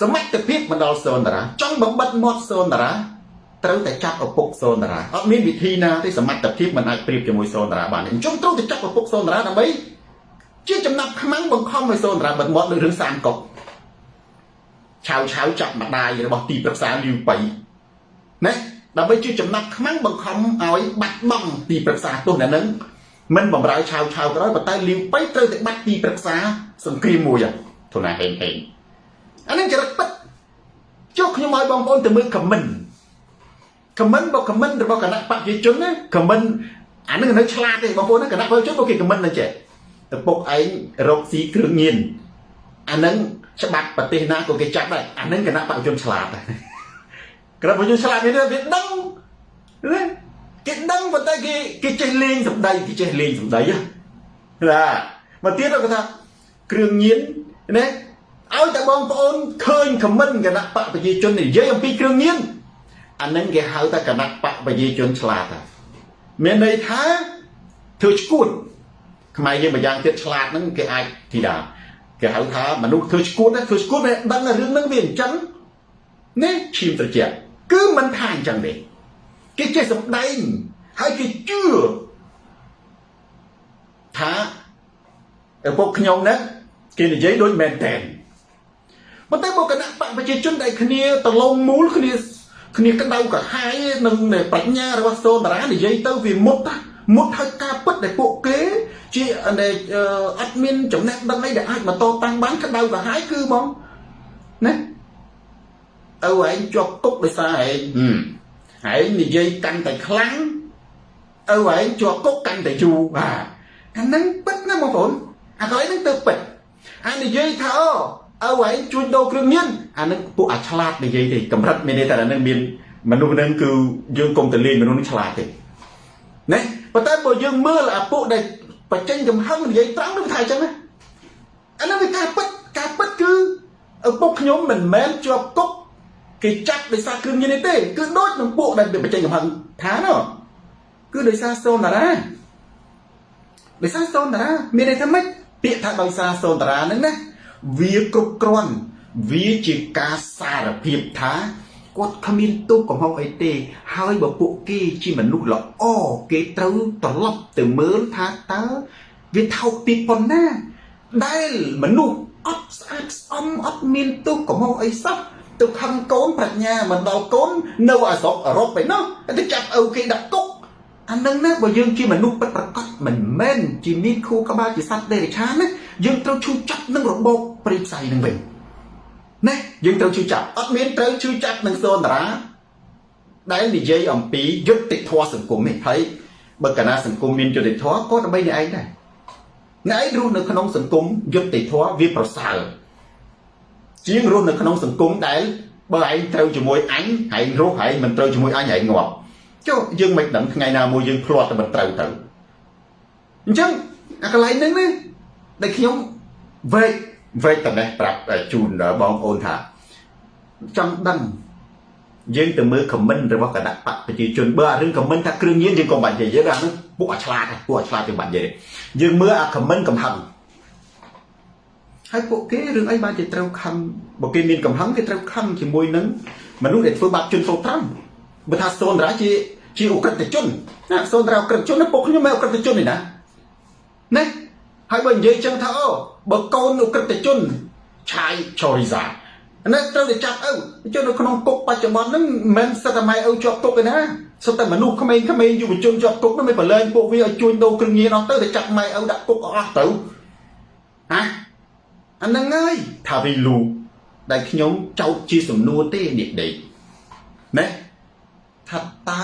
សមត្ថភាពមិនដល់សូនតារាចង់បំបិតមាត់សូនតារាត្រូវតែចាប់ឪពុកសូនតារាអត់មានវិធីណាទេសមត្ថភាពមិនអាចប្រៀបជាមួយសូនតារាបានទេអញ្ចឹងត្រូវតែចាប់ឪពុកសូនតារាដើម្បីជាចំណាប់ខ្មាំងបង្ខំឲ្យសូនតារាបិទមាត់ដូចរឿងសានកុកឆាវចាប់ម្ដាយរបស់ទីប្រឹក្សាលាវប៉ៃណាដើម្បីជាចំណាប់ខ្មាំងបង្ខំឲ្យបាត់បង់ទីប្រឹក្សាទោះតែនឹងមិនបំរើឆាវក៏ដោយប៉ុន្តែលាវប៉ៃត្រូវតែបាត់ទីប្រឹក្សាសង្គ្រាមមួយធនណាហេងអានឹងចរិតពិតចុះខ្ញុំឲ្យបងប្អូនទៅមើលខមមិនរបស់គណៈបព្វជិជនណាខមមិនអានឹងនៅឆ្លាតទេបងប្អូនណាគណៈបព្វជិជនពួកគេខមមិនណាចេះទៅពុកឯងរកស៊ីគ្រឿងញៀនអានឹងច្បាប់ប្រទេសណាក៏គេចាប់ដែរអានឹងគណៈបព្វជិជនឆ្លាតដែរគណៈបព្វជិជនឆ្លាតមានវាដឹងណាគេដឹងប៉ុន្តែគេចេះលេងសម្ដីណាមកទៀតគាត់ថាគ្រឿងញៀនណាឲ្យតែបងប្អូនឃើញខមមិនគណៈបព្វជិជននិយាយអំពីគ្រឿងញៀនអានឹងគេហៅថាគណៈបព្វជិជនឆ្លាតមានន័យថាធ្វើឈួតខ្មែរយើងម្យ៉ាងទៀតឆ្លាតហ្នឹងគេអាចធីតាគេហៅថាមនុស្សធ្វើឈួតមិនដឹងរឿងហ្នឹងវាអញ្ចឹងនេះឈាមត្រជាក់គឺមិនថាអញ្ចឹងទេគេចេះសម្ដែងហើយគេជឿថាឪពុកខ្ញុំហ្នឹងគេនិយាយដូចមែនតែនប៉ុន្តែមកគណៈបព្វជិជនដែលគ្នាតឡងមូលគ្នាក្តៅក្រហាយនឹងប្រាជ្ញារបស់សូនតារានិយាយទៅវាមុតហើយការពិតដែលពួកគេជាអត់មានចំណេះដឹងអីដែលអាចបន្តតាំងបានក្តៅក្រហាយគឺបងណាឪឯងជាប់គុកដោយសារឯងនិយាយកាន់តែខ្លាំងឪឯងជាប់គុកកាន់តែយូរបាទអាហ្នឹងពិតណាបងប្អូនអាកន្លែងហ្នឹងទៅពិតអានិយាយថាឪឯងជួយដូរគ្រឿងញៀនអានឹងពួកអាឆ្លាតនិយាយទេកម្រិតមានន័យថាអានឹងមានមនុស្សនឹងគឺយើងកុំទៅលេងមនុស្សនឹងឆ្លាតទេណាប៉ុន្តែបើយើងមើលអាពួកដែលបញ្ចេញកំហឹងនិយាយត្រង់នឹងថាអញ្ចឹងណាអានោះវាការពិតគឺឪពុកខ្ញុំមិនមែនជាប់គុកគេចាប់ដោយសារគ្រឿងញៀនទេគឺដូចនឹងពួកដែលបញ្ចេញកំហឹងថានោះគឺដោយសារសូនតារាមានន័យថាម៉េចពាក្យថាដោយសារសូនតារាហ្នឹងណាវាគ្រប់គ្រាន់វាជាការសារភាពថាគាត់គ្មានទោសកំហុសអីទេហើយបើពួកគេជាមនុស្សល្អគេត្រូវត្រឡប់ទៅមើលថាតើវាថោកពីប៉ុណ្ណាដែលមនុស្សអត់ស្អាតស្អំអត់មានទោសកំហុសអីសោះទៅខំកូនប្រាជ្ញាមិនដល់កូននៅអាស្រុកអឺរ៉ុបឯណោះទៅចាប់ឪគេដាក់គុកអានឹងណាបើយើងជាមនុស្សពិតប្រាកដមិនមែនជាមានខួរក្បាលជាសត្វដេរឆានណាយើងត្រូវឈឺចាប់នឹងរបបព្រៃផ្សៃនឹងវិញណាយើងត្រូវឈឺចាប់អត់មានត្រូវឈឺចាប់នឹងសូនតារាដែលនិយាយអំពីយុត្តិធម៌សង្គមនេះហើយបើកាលណាសង្គមមានយុត្តិធម៌ក៏ដើម្បីអ្នកឯងដែរអ្នកឯងរស់នៅក្នុងសង្គមយុត្តិធម៌វាប្រសើរជាងរស់នៅក្នុងសង្គមដែលបើឯងត្រូវជាមួយអញឯងរស់ឯងមិនត្រូវជាមួយអញឯងងាប់ចុះយើងមិនដឹងថ្ងៃណាមួយយើងភ្លាត់តែមិនត្រូវទៅអញ្ចឹងអាកន្លែងហ្នឹងណាដែលខ្ញុំវែកតនេះប្រាប់ជូនបងប្អូនថាចង់ដឹងយើងទៅមើលខមមិនរបស់គណៈបព្វជិជនបើអារឿងខមមិនថាគ្រឿងញៀនយើងកុំបាច់និយាយយើងអានោះពួកអាឆ្លាតយើងបាច់និយាយយើងមើលអាខមមិនកំហឹងហើយពួកគេរឿងអីបានជាត្រូវខឹងបើគេមានកំហឹងគេត្រូវខឹងជាមួយនឹងមនុស្សដែលធ្វើបាបជនចូលត្រង់បើថាសូនតារាជាអក្រិតជនណាសូនតារាអក្រិតជនពួកខ្ញុំមិនអក្រិតជនទេណាហើយបើនិយាយចឹងថាបើកូនអក្រិតជនឆាយឆូរីសាណាត្រូវតែចាប់ឪជននៅក្នុងគុកបច្ចុប្បន្នហ្នឹងមិនមែនសិតតែម៉ែឪជាប់គុកទេណាសិតតែមនុស្សក្មេងយុវជនជាប់គុកហ្នឹងមិនប្រឡែងពួកវាឲ្យជួញដូរគ្រឿងញៀនអស់ទៅចាប់ម៉ែឪដាក់គុកអស់ទៅអាហ្នឹងហើយថាវីលូដែលខ្ញុំចោទជាសំណួរទេនេះដេកណាថាតើ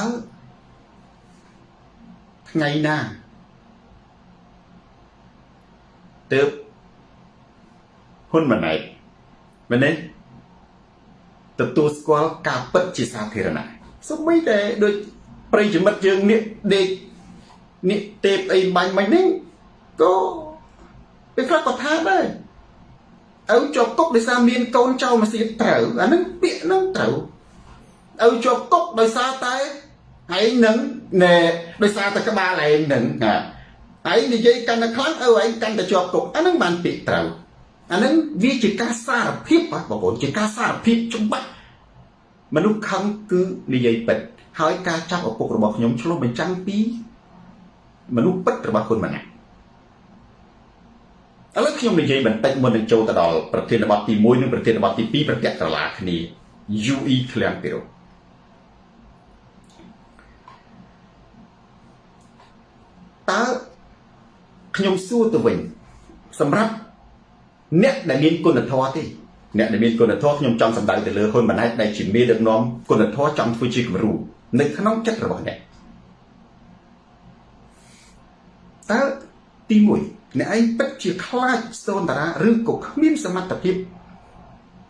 ថ្ងៃណាទើបហ៊ុនម៉ាណែតមែនទេទទួលស្គាល់ការពិតជាសាធារណៈសូម្បីតែដូចប្រិយមិត្តយើងនេះដេកនេះទេពអីបាញ់មិញនេះក៏ពេលខ្លះក៏ថាដែរឪជាប់គុកដោយសារមានកូនចៅមកសៀតត្រូវអាហ្នឹងពាក្យហ្នឹងត្រូវឪជាប់គុកដោយសារតែឯងនឹងដោយសារតែក្បាលឯងនឹងឯងនិយាយកាន់តែខ្លាំងឪឯងកាន់តែជាប់គុកអាហ្នឹងបានពាក្យត្រូវ អានឹងវាជាការសារភាពបងប្អូនជាការសារភាពច្បាស់មនុស្សខឹងគឺនិយាយពិតហើយការចាប់ឪពុករបស់ខ្ញុំឆ្លុះបញ្ចាំងពីមនុស្សពិតរបស់ខ្លួនម្នាក់ឥឡូវខ្ញុំនិយាយបន្តិចមុននឹងចូលទៅដល់ប្រធានបទទី1និងប្រធានបទទី2ប្រតិក្រឡាគ្នា UE ឃ្លាំងពីរតើខ្ញុំសួរទៅវិញសម្រាប់អ្នកដែលមានគុណធម៌ទេអ្នកដែលមានគុណធម៌ខ្ញុំចង់សម្ដៅទៅលើហ៊ុនម៉ាណែតដែលជាមេដឹកនាំគុណធម៌ចង់ធ្វើជាគំរូនៅក្នុងចិត្តរបស់អ្នកតើទី1អ្នកឯងពិតជាខ្លាចសូនតារាឬក៏គ្មានសមត្ថភាព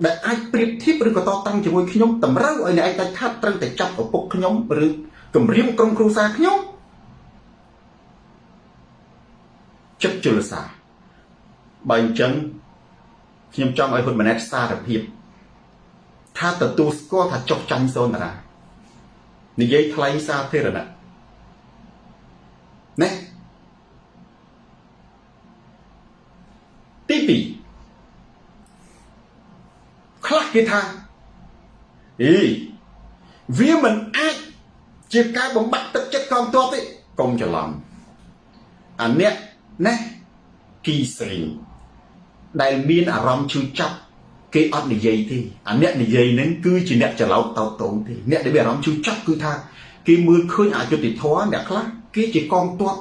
ដែលអាចប្រៀបធៀបឬក៏តតាំងជាមួយខ្ញុំតម្រូវឲ្យអ្នកឯងដាច់ខាតត្រូវតែចាប់ឪពុកខ្ញុំឬគម្រាមក្រុមគ្រួសារខ្ញុំចិត្តជលសាបើអញ្ចឹងខ្ញុំចង់ឲ្យហ៊ុនម៉ាណែតសារភាពថាទទួលស្គាល់ថាចុះចាញ់សូនតារានិយាយថ្លែងសាធារណៈណាទី2ខ្លះគេថាវាមិនអាចជាការបំបត្តិទឹកចិត្តកងទ័ពទេកុំច្រឡំអាអ្នកណាគីសេងដែលមានអារម្មណ៍ឈឺចាប់គេអត់និយាយទេអាអ្នកនិយាយហ្នឹងគឺជាអ្នកច្រឡោតតោតតងទេអ្នកដែលមានអារម្មណ៍ឈឺចាប់គឺថាគេមើលឃើញអយុត្តិធម៌អ្នកខ្លះគេជាកងទ័ព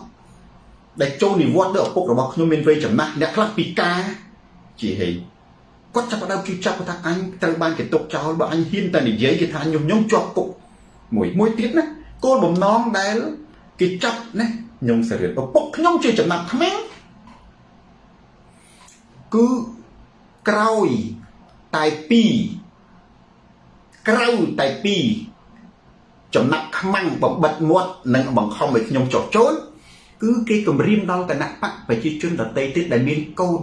ដែលចូលនិវត្តន៍ដល់ឪពុករបស់ខ្ញុំមានវ័យចំណាស់អ្នកខ្លះពីការជាហេគាត់ចាប់ផ្ដើមជឿចាប់ថាអញត្រូវបានគេទុកចោលបើអញហ៊ានតែនិយាយគេថាខ្ញុំជាប់គុកមួយទៀតណាគោលបំណងដែលគេចាប់ណាខ្ញុំសេរីឪពុកខ្ញុំជាចំណាប់ក្មេងគឺក្រោយតែ2ក្រៅតែ2ចំណាប់ខ្មាំងបំបិតមាត់និងបង្ខំឲ្យខ្ញុំចោះចូលគឺគេគម្រាមដល់គណៈបកប្រជាជនដទៃទៀតដែលមានកូន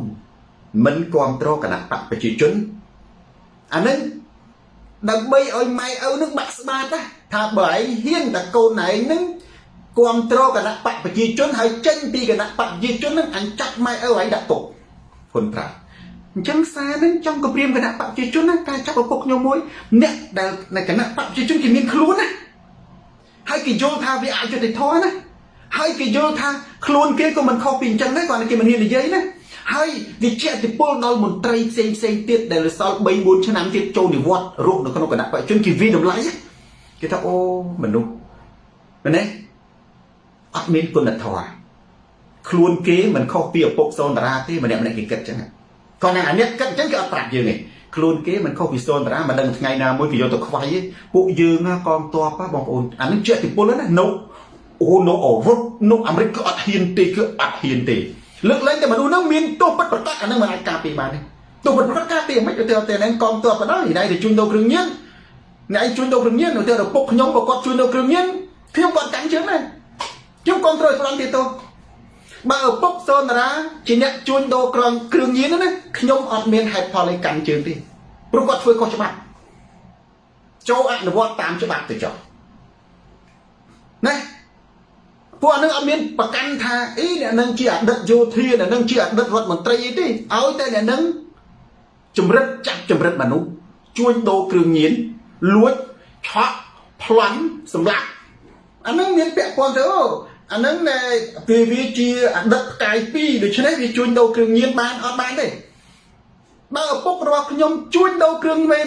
មិនគ្រប់គ្រងគណៈបកប្រជាជនអានឹងដើម្បីឲ្យម៉ែឪនឹងបាក់ស្បាតណាថាបើឯងហ៊ានតែកូនឯងនឹងគ្រប់គ្រងគណៈបកប្រជាជនហើយចេញពីគណៈបកប្រជាជននឹងអញចាប់ម៉ែឪឯងដាក់គុកហ៊ុនប្រាអញ្ចឹងសារនឹងចង់គម្រាមគណៈបកប្រជាជនណាការចាប់ឪពុកខ្ញុំមួយអ្នកដែលនៅគណៈបកប្រជាជនគេមានខ្លួនណាហើយគេយល់ថាវាអយុត្តិធម៌ណាហើយគេយល់ថាខ្លួនគេក៏មិនខុសពីអញ្ចឹងដែរគាត់គេមិនហ៊ាននិយាយណាហើយវាជាឥទ្ធិពលដល់មន្ត្រីផ្សេងទៀតដែលសល់ 3-4 ឆ្នាំទៀតចូលនិវត្តន៍រស់នៅក្នុងគណៈបព្វជិជនគេវិតម្លៃគេថាអូមនុស្សមែនទេអត់មានគុណធម៌ខ្លួនគេមិនខុសពីឪពុកសូនតារាទេម្នាក់គេគិតចឹងគាត់ណាអានេះគិតចឹងគេអត់ប្រាប់យើងទេខ្លួនគេមិនខុសពីសូនតារាមិនដឹងថ្ងៃណាមួយគេយកទៅខ្វាយពួកយើងកងទ័ពបងប្អូនអានេះជាឥទ្ធិពលណានៅអូនៅអឺរ៉ុបនៅអាមេរិកគឺអត់ហ៊ានទេគឺអត់ហ៊ានទេលើកលែងតែមនុស្សហ្នឹងមានទោសពិតប្រាកដអាហ្នឹងមិនអាចការពារបានទេទោសពិតប្រាកដការពារមិនទៅហ្នឹងកងទ័ពបណ្ដោយណៃទៅជួយដូរគ្រឿងញៀនអ្នកឯងជួយដូរគ្រឿងញៀនទៅឪពុកខ្ញុំក៏គាត់ជួយដូរគ្រឿងញៀនខ្ញុំគាត់កាន់ជើងដែរខ្ញុំគ្រប់គ្រងផ្លន់ទៀតទៅបើឪពុកសូនតារាជាអ្នកជួយដូរគ្រឿងញៀនណាខ្ញុំអត់មានហេតុផលឲ្យកាន់ជើងទេព្រោះគាត់ធ្វើខុសច្បាប់ចូលអនុវត្តតាមច្បាប់ទៅចុះណាពួកអានឹងអត់មានប្រកាន់ថាអ្នកនឹងជាអតីតយោធាអ្នកនឹងជាអតីតរដ្ឋមន្ត្រីអីទេឲ្យតែអ្នកនឹងចម្រិតចាប់ចម្រិតមនុស្សជួញដូរគ្រឿងញៀនលួចឆក់ប្លន់សម្លាប់អានឹងមានពាក់ព័ន្ធទៅអានឹងវាជាអតីតផ្កាយ2ដូច្នេះវាជួញដូរគ្រឿងញៀនបានអត់បានទេបើឪពុករបស់ខ្ញុំជួញដូរគ្រឿងមែន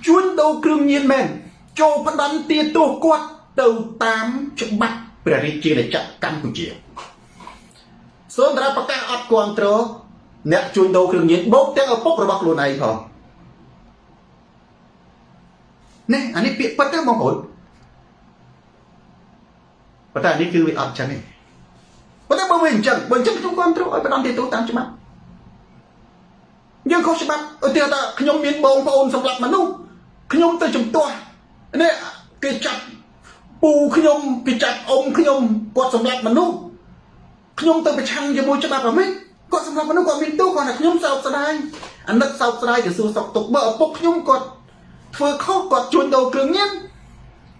ជួញដូរគ្រឿងញៀនមែនចូលផ្ដន់ទាទោសគាត់ទៅតាមច្បាប់ព្រះរាជាណាចក្រកម្ពុជាសូនតារាប្រកាសអត់គ្រប់គ្រងអ្នកជួញដូរគ្រឿងញៀនបូកទាំងឪពុករបស់ខ្លួនឯងផងនេះអានេះពាក្យពិតទេបងប្អូនប៉ុន្តែនេះគឺវាអត់ចឹងទេប៉ុន្តែបើវាអញ្ចឹងខ្ញុំគ្រប់គ្រងឲ្យផ្ដន់ទាទោសតាមច្បាប់យើងខុសច្បាប់ឧទាហរណ៍ថាខ្ញុំមានបងប្អូនសម្រាប់មនុស្សខ្ញុំទៅជំទាស់នេះគេចាប់ពូខ្ញុំគេចាប់អ៊ំខ្ញុំគាត់សម្រាប់មនុស្សខ្ញុំទៅប្រឆាំងជាមួយច្បាប់អ្មេចគាត់សម្រាប់មនុស្សគាត់មានទោសគាត់ថាខ្ញុំសោកស្ដាយអាណិតសោកស្ដាយទៅសួរសុខទុក្ខបើឪពុកខ្ញុំគាត់ធ្វើខុសគាត់ជួញដូរគ្រឿងញៀន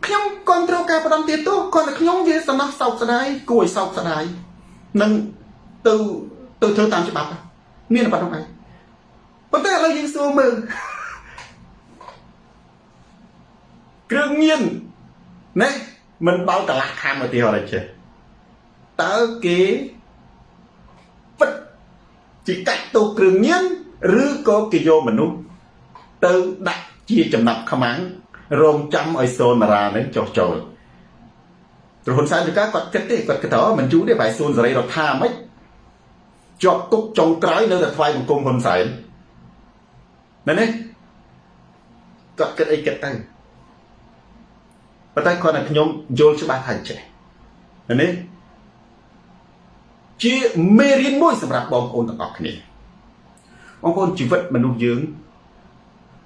ខ្ញុំគ្រប់គ្រងការផ្ដន់ទាទោសគាត់ថាខ្ញុំវាសំណោះសោកស្ដាយគួរឲ្យសោកស្ដាយនឹងទៅធ្វើតាមច្បាប់មានប៉ុណ្្នឹងឯង ប៉ុន្តែឥឡូវយើងសួរមើលគ្រឿងញៀនណាមិនបើកកន្លះខាំឧទាហរណ៍អីចេះតើគេពិតជាកាច់ទោសគ្រឿងញៀនឬក៏គេយកមនុស្សទៅដាក់ជាចំណាប់ខ្មាំងរងចាំឲ្យសូនតារានឹងចុះចូលត្រហ៊ុនសែនគាត់គិតទេគាត់គិតថាមិនយូរទេបែរសួនសេរីរដ្ឋាមិនជាប់គុកចុងក្រោយនៅតែថ្វាយបង្គំហ៊ុនសែនមែនទេគាត់គិតអីគិតទៅប៉ុន្តែគាត់តែខ្ញុំយល់ច្បាស់ថាចេះមែនទេជាមេរៀនមួយសម្រាប់បងប្អូនទាំងអស់គ្នាបងប្អូនជីវិតមនុស្សយើង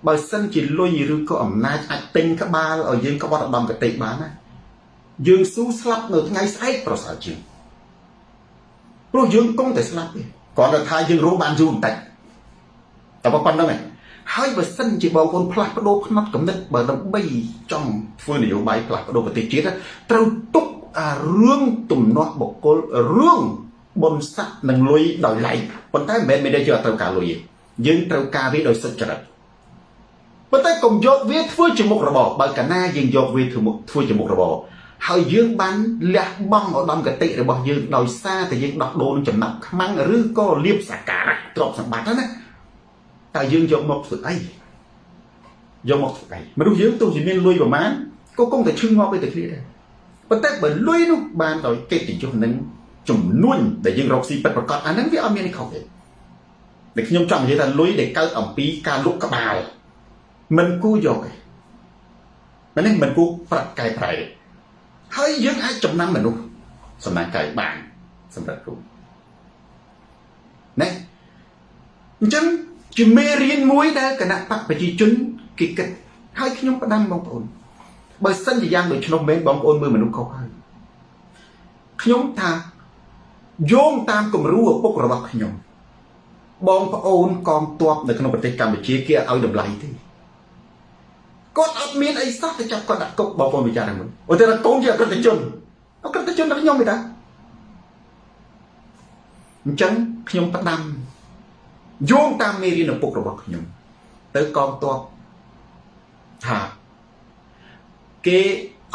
បើសិនជាលុយឬក៏អំណាចអាចទិញក្បាលឲ្យយើងក្បត់ឧត្តមគតិបានណាយើងស៊ូស្លាប់នៅថ្ងៃស្អែកប្រសើរជាងព្រោះយើងគង់តែស្លាប់ទេគ្រាន់តែថាយើងរស់បានយូរបន្តិចតែប៉ុណ្្នឹងឯងហើយបើសិនជាបងប្អូនផ្លាស់ប្ដូរផ្នត់គំនិតបើដើម្បីចង់ធ្វើនយោបាយផ្លាស់ប្ដូរប្រទេសជាតិត្រូវទុកអារឿងទំនាស់បុគ្គលរឿងបុណ្យស័ក្តិនិងលុយដោយឡែកប៉ុន្តែមិនមែនមានតែជាអត់ត្រូវការលុយទេយើងត្រូវការវាដោយសុចរិតប៉ុន្តែកុំយកវាធ្វើជាមុខរបរបើកាលណាយើងយកវាធ្វើជាមុខរបរហើយយើងបានលះបង់ឧត្តមគតិរបស់យើងដោយសារតែយើងដោះដូរនឹងចំណាប់ខ្មាំងឬក៏លៀបសក្ការៈទ្រព្យសម្បត្តិណាតើយើងយកមកធ្វើអីយកមកធ្វើអីមនុស្សយើងទោះជាមានលុយប្រមាណក៏គង់តែឈឺងាប់ទៅគ្នាដែរប៉ុន្តែបើលុយនោះបានដោយកិត្តិយសនឹងចំនួនដែលយើងរកស៊ីពិតប្រាកដអាហ្នឹងវាអត់មានអីខុសទេតែខ្ញុំចង់និយាយថាលុយដែលកើតអំពីការលុកក្បាលមិនគួរយកទេមែនទេមិនគួរប្រាក់កែប្រែទេហើយយើងអាចចំណាំមនុស្សសំណាងកាយបានសម្រាប់គ្រូណាអញ្ចឹងជាមេរៀនមួយដែលគណៈបកប្រជាជនគេគិតហើយខ្ញុំផ្ដាំបងប្អូនបើសិនជាយ៉ាងដូចនោះមែនបងប្អូនមើលមនុស្សខុសហើយខ្ញុំថាយោងតាមគំរូឪពុករបស់ខ្ញុំបងប្អូនកងទ័ពនៅក្នុងប្រទេសកម្ពុជាគេអត់ឲ្យតម្លៃទេគាត់អត់មានអីសោះទៅចាប់គាត់ដាក់គុកបងប្អូនវិចារមើលអូតែកូនជាអក្រិតជនរបស់ខ្ញុំទេតាអញ្ចឹងខ្ញុំផ្ដាំយោងតាមមេរៀនឪពុករបស់ខ្ញុំទៅកងទ័ពថាគេ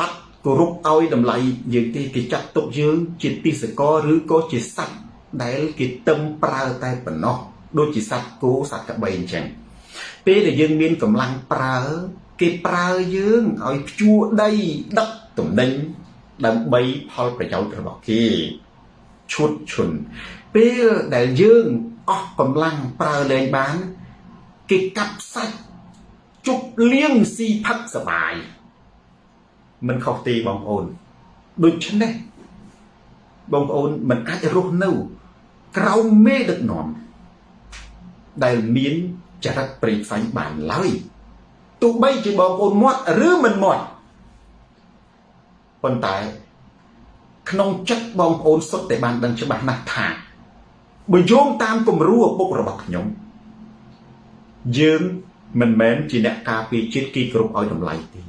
អត់គោរពឲ្យតម្លៃយើងទេគេចាត់ទុកយើងជាទាសករឬក៏ជាសត្វដែលគេតឹមប្រើតែប៉ុណ្ណោះដូចជាសត្វគោសត្វក្របីអញ្ចឹងពេលដែលយើងមានកម្លាំងប្រើគេប្រើយើងឲ្យភ្ជួរដីដឹកទំនិញដើម្បីផលប្រយោជន៍របស់គេឈុតឈុនពេលដែលយើងអស់កម្លាំងប្រើលែងបានគេកាប់សាច់ជប់លៀងស៊ីផឹកសបាយមិនខុសទេបងប្អូនដូច្នេះបងប្អូនមិនអាចរស់នៅក្រោមមេដឹកនាំដែលមានចរិតព្រៃផ្សាញ់បានឡើយទោះបីជាបងប្អូនមាត់ឬមិនមាត់ប៉ុន្តែក្នុងចិត្តបងប្អូនសុទ្ធតែបានដឹងច្បាស់ណាស់ថាបើយោងតាមគំរូឪពុករបស់ខ្ញុំយើងមិនមែនជាអ្នកការពារជាតិគេគ្រប់ឲ្យតម្លៃទេ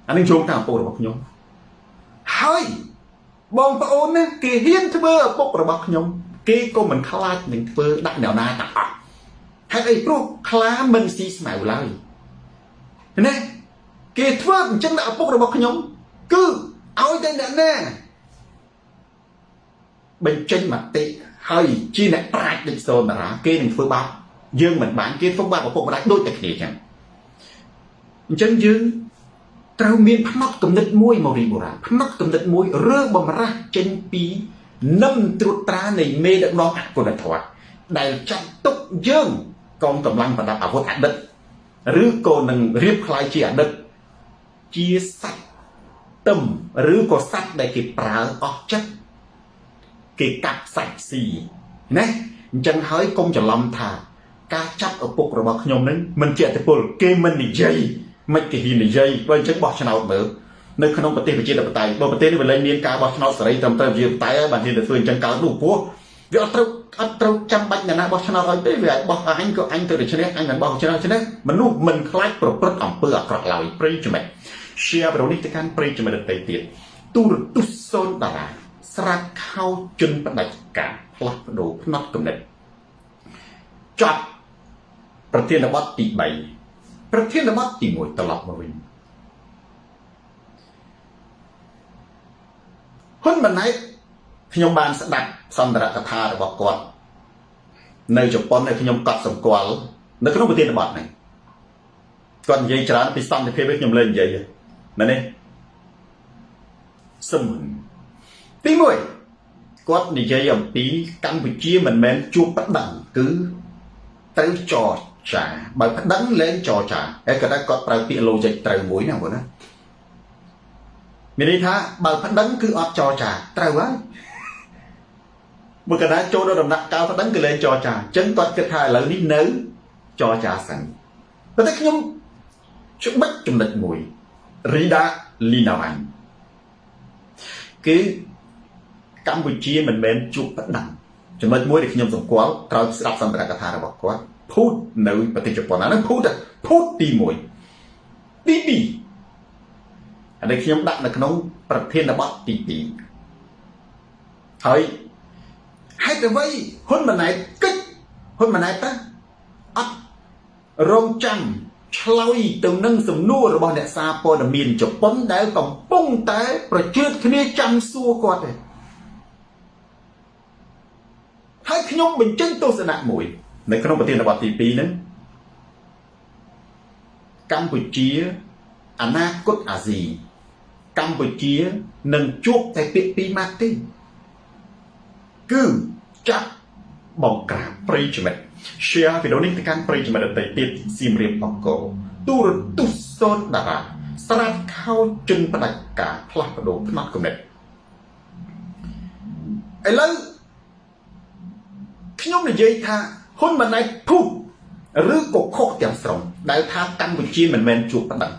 អានេះយោងតាមឪពុករបស់ខ្ញុំហើយបងប្អូនណាគេហ៊ានធ្វើឪពុករបស់ខ្ញុំគេក៏មិនខ្លាចនឹងធ្វើដាក់អ្នកណាទាំងអស់ហេតុអីព្រោះខ្លាមិនស៊ីស្មៅឡើយណាគេធ្វើអញ្ចឹងដល់ឪពុករបស់ខ្ញុំគឺឲ្យតែអ្នកណាបញ្ចេញមតិហើយជាអ្នកប្រាជ្ញដូចសូនតារាគេនឹងធ្វើបាបយើងមិនបានគេធ្វើបាបឪពុកម្ដាយដូចតែគ្នាចឹងអញ្ចឹងយើងត្រូវមានផ្នត់គំនិតមួយមករីបុរាណផ្នត់គំនិតមួយរើបំរាស់ចេញពីនឹមត្រួតត្រានៃមេដឹកនាំអគុណធម៌ដែលចាត់ទុកយើងកងកម្លាំងប្រដាប់អាវុធអតីតឬក៏នឹងរៀបខ្លាយជាអតីតជាសត្វទឹមឬក៏សត្វដែលគេប្រើអស់ចិត្តគេកាប់សាច់ស៊ីណាអញ្ចឹងហើយកុំច្រឡំថាការចាប់ឪពុករបស់ខ្ញុំនឹងមិនជាឥទ្ធិពលគេមិននិយាយមិនគេហ៊ាននិយាយបើអញ្ចឹងបោះឆ្នោតមើលនៅក្នុងប្រទេសប្រជាធិបតេយ្យបើប្រទេសនេះវាលែងមានការបោះឆ្នោតសេរីត្រឹមត្រូវប្រជាធិបតេយ្យហើយបានហ៊ានទៅធ្វើអញ្ចឹងកើតនោះព្រោះវាអត់ត្រូវចាំបាច់អ្នកណាបោះឆ្នោតឲ្យទេវាបោះអញក៏អញទៅតែឈ្នះអញមិនបោះឆ្នោតឈ្នះមនុស្សមិនខ្លាចប្រព្រឹត្តអំពើអាក្រក់ឡើយប្រិយមិត្ត share ប្រនេះទៅកាន់ប្រិយមិត្តដទៃទៀតទូរទស្សន៍សូនតារាស្រាត់ខោជនផ្ដាច់ការផ្លាស់ប្ដូរផ្នត់គំនិតចប់ ប្រធានបទទី3ប្រធានបទទី1ត្រឡប់មកវិញហ៊ុនម៉ាណែតខ្ញុំបានស្ដាប់សន្ទរកថារបស់គាត់នៅជប៉ុនហើយខ្ញុំកត់សម្គាល់នៅក្នុងប្រធានបទនេះគាត់និយាយច្រើនពីសន្តិភាពឲ្យខ្ញុំលើនិយាយមែនទេសំទី1គាត់និយាយអំពីកម្ពុជាមិនមែនជួបប្តឹងគឺត្រូវចរចាបើប្តឹងលែងចរចាហើយគាត់ប្រើពាក្យ logic ត្រូវមួយណាបងណាមានន័យថាបើប្តឹងគឺអត់ចរចាត្រូវហើយបើកណ្ដាលចូលដល់ដំណាក់កាលប្តឹងគឺលែងចរចាអញ្ចឹងគាត់គិតថាឥឡូវនេះនៅចរចាសិនប៉ុន្តែខ្ញុំច្បាច់ចំណុចមួយរីដាលីណាវ៉ាញ់គឺកម្ពុជាមិនមែនជួបប្តឹងចំណុចមួយដែលខ្ញុំសម្គាល់ក្រោយស្ដាប់សន្ទរកថារបស់គាត់ភូតនៅប្រទេសជប៉ុនហ្នឹងភូតទី1ទី2ហើយខ្ញុំដាក់នៅក្នុងប្រធានបទទី2ហើយហេតុអ្វីហ៊ុនម៉ាណែតគិតហ៊ុនម៉ាណែតតាអត់រងចាំឆ្លើយទៅនឹងសំណួររបស់អ្នកសារព័ត៌មានជប៉ុនដែលកំពុងតែប្រជឿគ្នាចាំសួរគាត់ទេហើយខ្ញុំបញ្ចេញទស្សនៈមួយនៅក្នុងប្រធានបទទី2ហ្នឹងកម្ពុជាអនាគតអាស៊ីកម្ពុជានឹងជួបតែពាក្យពីរម៉ាត់ទេគឺចាប់បង្ក្រាបប្រិយមិត្ត share វីដេអូនេះទៅកាន់ប្រិយមិត្តដទៃទៀតសៀមរាបអង្គរទូរទស្សន៍សូនតារាស្រាតខោជនផ្ដាច់ការផ្លាស់ប្ដូរផ្នត់គំនិតឥឡូវខ្ញុំនិយាយថាហ៊ុនម៉ាណែតភូតឬក៏ខុសទាំងស្រុងដែលថាកម្ពុជាមិនមែនជួបប្តឹង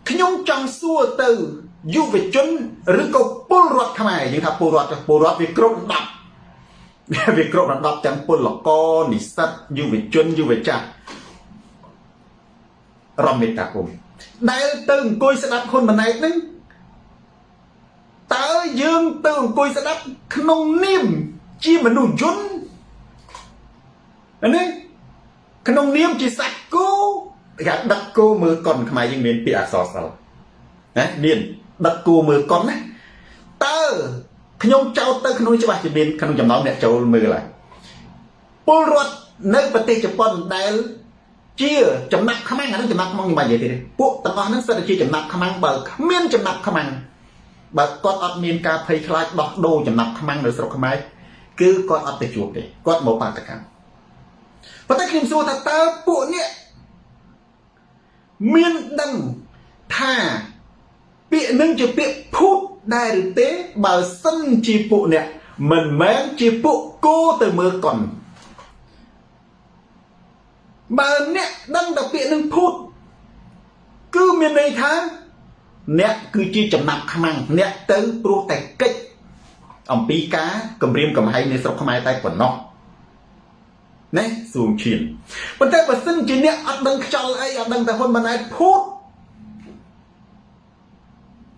ខ្ញុំចង់សួរទៅយុវជនឬក៏ពលរដ្ឋខ្មែរយើងថាពលរដ្ឋវាគ្រប់10វាគ្រប់10ទាំងពលករនិស្សិតយុវជនយុវចាស់រំមេតាគុំដែលទៅអង្គុយស្ដាប់ហ៊ុនម៉ាណែតហ្នឹងតើយើងទៅអង្គុយស្ដាប់ក្នុងនាមជាមនុស្សយន្តនេះក្នុងនាមជាសាច់គោគេដឹកគោមើលកុនខ្មែរយើងមានពាក្យអក្សរសិល្ប៍ណាមានដឹកគោមើលកុនណាតើខ្ញុំចោទទៅក្នុងច្បាស់ជាមានក្នុងចំណោមអ្នកចូលមើលហើយពលរដ្ឋនៅប្រទេសជប៉ុនដែលជាចំណាប់ខ្មាំងអានឹងចំណាប់ខ្មាំងខ្ញុំមិននិយាយទេពួកទាំងអស់ហ្នឹងសិតតែជាចំណាប់ខ្មាំងបើគ្មានចំណាប់ខ្មាំងបើគាត់អត់មានការភ័យខ្លាចដោះដូរចំណាប់ខ្មាំងនៅស្រុកខ្មែរគឺគាត់អត់ទៅជួបទេគាត់មកបាតកម្មប៉ុន្តែខ្ញុំសួរថាតើពួកនេះមានដឹងថាពាក្យនឹងជាពាក្យភូតដែរឬទេបើសិនជាពួកអ្នកមិនមែនជាពួកគោទៅមើលកុនបើអ្នកដឹងតែពាក្យនឹងភូតគឺមានន័យថាអ្នកគឺជាចំណាប់ខ្មាំងអ្នកទៅព្រោះតែកិច្ចអំពីការគម្រាមកំហែងនៅស្រុកខ្មែរតែប៉ុណ្ណោះណាសួងឈានប៉ុន្តែបើសិនជាអ្នកអត់ដឹងខ្យល់អីអត់ដឹងតែហ៊ុនម៉ាណែតភូត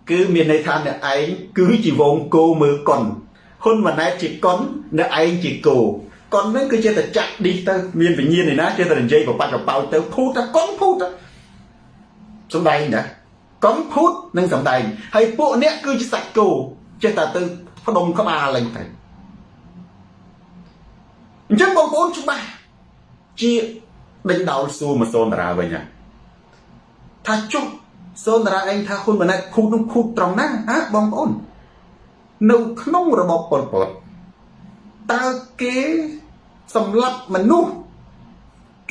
គឺមានន័យថាអ្នកឯងគឺជាវងគោមើលកុនហ៊ុនម៉ាណែតជាកុនអ្នកឯងជាគោកុនហ្នឹងគឺជាតែចាក់ឌីសទៅមានវិញ្ញាណឯណាចេះតែនិយាយបបាច់បបោចទៅភូតតែកុនភូតសំដែងណាកុនភូតនឹងសំដែងហើយពួកអ្នកគឺជាសាច់គោចេះតែទៅផ្ដុំក្បាលឡើងទៅអញ្ចឹងបងប្អូនច្បាស់ជាដេញដោលសួរមកសូនតារាវិញថាចុះសូនតារាឯងថាហ៊ុនម៉ាណែតភូតនឹងភូតត្រង់ណាបងប្អូននៅក្នុងរបបប៉ុលពតតើគេសម្លាប់មនុស្ស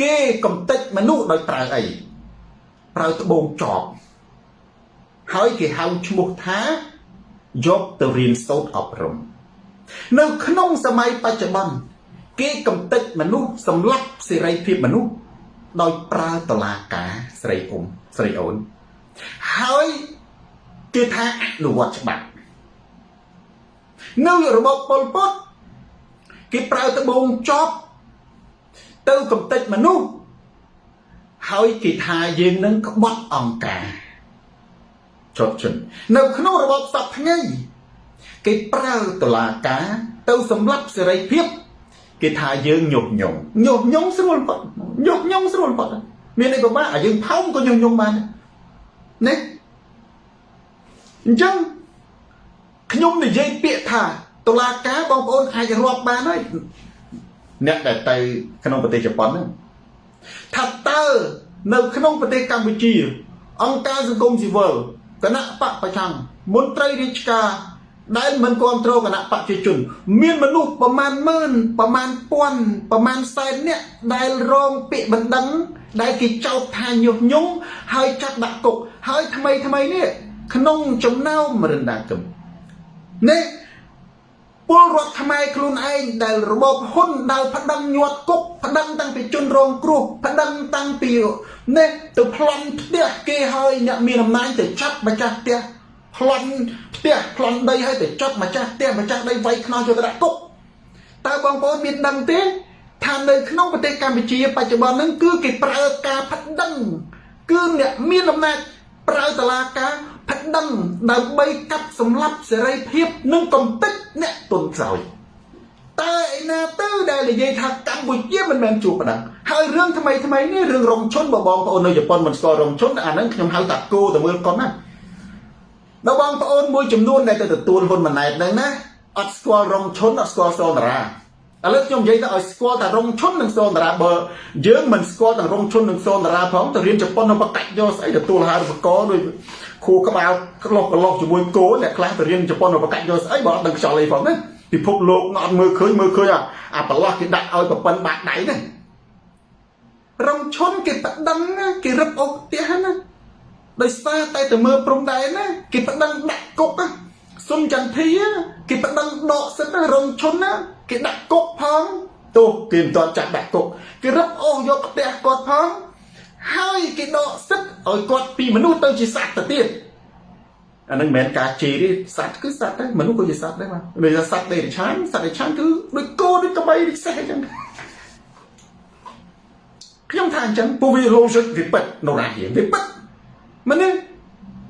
គេកំទេចមនុស្សដោយប្រើអីប្រើត្បូងចបហើយគេហៅឈ្មោះថាយកទៅរៀនសូត្រអប់រំនៅក្នុងសម័យបច្ចុប្បន្នគេកំទេចមនុស្សសម្លាប់សេរីភាពមនុស្សដោយប្រើតុលាការស្រីអ៊ុំស្រីអូនហើយគេថាអនុវត្តច្បាប់នៅរបបប៉ុលពតគេប្រើត្បូងចបទៅកំទេចមនុស្សហើយគេថាយើងនឹងក្បត់អង្គការចត់ចិននៅក្នុងរបបសពថ្ងៃគេប្រើតុលាការទៅសម្លាប់សេរីភាព cái thà dương nhột nhung rồi bọt nhột nhung rồi bọt miền này của ba ở dương phong có nhung mà nè chăng nhung thì dây bịa thà tôi là cá bong ôn aiจะรอบบ้านเลยเนี่ยแต่ไตขนมประเทศญี่ปุ่นถ้าเตอในขนมประเทศกัมพูชีองค์การสังคมสิวิลคณะปะประชังมนตรีราชการได้มันควบคุมคณะปะเจจุนมีมนุษย์ประมาณหมื่นประมาณป้อนประมาณแสนเนี่ยได้รองเปะบันดังได้กี่เจ้าทานหยกยงให้จับดักกกให้ทำไมเนี่ยขนมจมเน่ามรณะกรรมเนี่ยพวกรถทำไมครูนไอได้ระบบหุ่นได้พัดังหยวดกบพัดังตั้งไปจนรองกรุบพัดังตั้งไปเนี่ยตัวพลันเตี้ยเกยให้เนี่ยมีน้ำนายแต่จับมาจากเตี้ยพลันเตี้ยพลันได้ให้แต่จับมาจากเตี้ยมาจากได้ไวขนาดจะกระดักกบแต่บางคนมีดังเตี้ยทานเลยขนมประเทศกัมพูชีปัจจุบันนั้นคือกิจประกาพัดังคือเนี่ยมีน้ำนายประตลากาพัดดังดาวใบกับสำลับเสรีเพียบนึ่งกลมติ๊กเนี่ยต้นสอยแต่นาตื้อได้เลยยัยทักกัมพูชีมันแมนจูบดังหาเรื่องทำไมนี่เรื่องรองชนบองพระโอนในญี่ปุ่นมันสกอรองชนอันนั้นขยมหาตัดโกแต่เมื่อก่อนนั้นเราบองพระโอนมวยจำนวนในแต่ตัวคนมันไหนดังนะอัดสกอรองชนอัดสกอโซนราอะไรที่ยมยัยแต่อัดสกอแต่รองชนหนึ่งโซนราเบอร์เยอะมันสกอแต่รองชนหนึ่งโซนราพร้อมแต่เรียนญี่ปุ่นเราประกาศย่อใส่แต่ตัวหาสกอด้วยครูก็มาก็ลอกจมูกโก้เนี่ยคลาสเรียนญี่ปุ่นเราประกาศย่อใส่บอกดังจอเลยผมนั่นที่พบโลกงอนมือเคยปลอกกินดักเอาแบบเป็นบาดไหนเนี่ยรองชนกินปัดดังนะกินรับอกเตี้ยนะโดยซาแต่มือปรุงได้นะกินปัดดังดักกบนะซุนจันทีกินปัดดังดอกสันนะรองชนนะกินดักกบพังตัวกินตอนจับดักกบกินรับโอยกเตี้ยกอดพังให้กินดอกสันเอากอดปีมนุษย์ต้องจีสัตว์ตัวเตี้ยอันนั้นเหมือนกาจีที่สัตว์คือสัตว์ได้มนุษย์ก็จะสัตว์ได้ไหมโดยสัตว์ได้ช้างสัตว์ได้ช้างคือโดยโก้ด้วยกระบด้วยแซ่จังยังทางจังปูวิโลจิกวิปัสโนราเหียวิปัสมันเนี่ย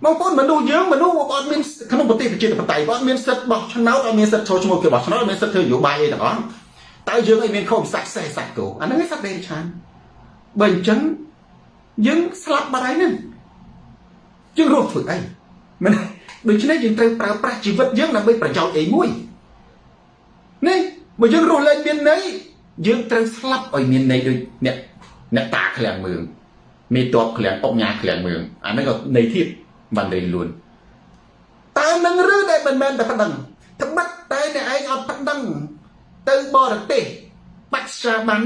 บางคนมันดูเยอะมันดูว่าบอลมีขนมปฏิบัติจิตปฏิบอลมีสัตว์บอกชนะบอลมีสัตว์โชว์ชมเกี่ยวกับชนะมีสัตว์เธออยู่ใบแต่ก่อนแต่เยอะไอ้เมียนเขาสัตว์แซ่สัตว์กูอันนั้นไม่สัตว์ได้ช้างเบิ่งจังยังสลับมาได้นั่นยังรู้ฝึกไอ้มันโดยเฉพาะยังเติมปราชีวิตเยอะนะไม่ประจอยเองมุ้ยนี่มันยังรู้เลยเมียนไหนยังเติมสลับไอ้เมียนไหนโดยเนี่ยตาขลังเมืองมีตัวขลังอกยาขลังเมืองอันนั้นก็ในที่มันเลยล้วนตาหนังรื้อได้เป็นแมนแต่พัดดังถ้าบัดตายเนี่ยไอ้เอาพัดดังเติมบอระเตปัจจามัน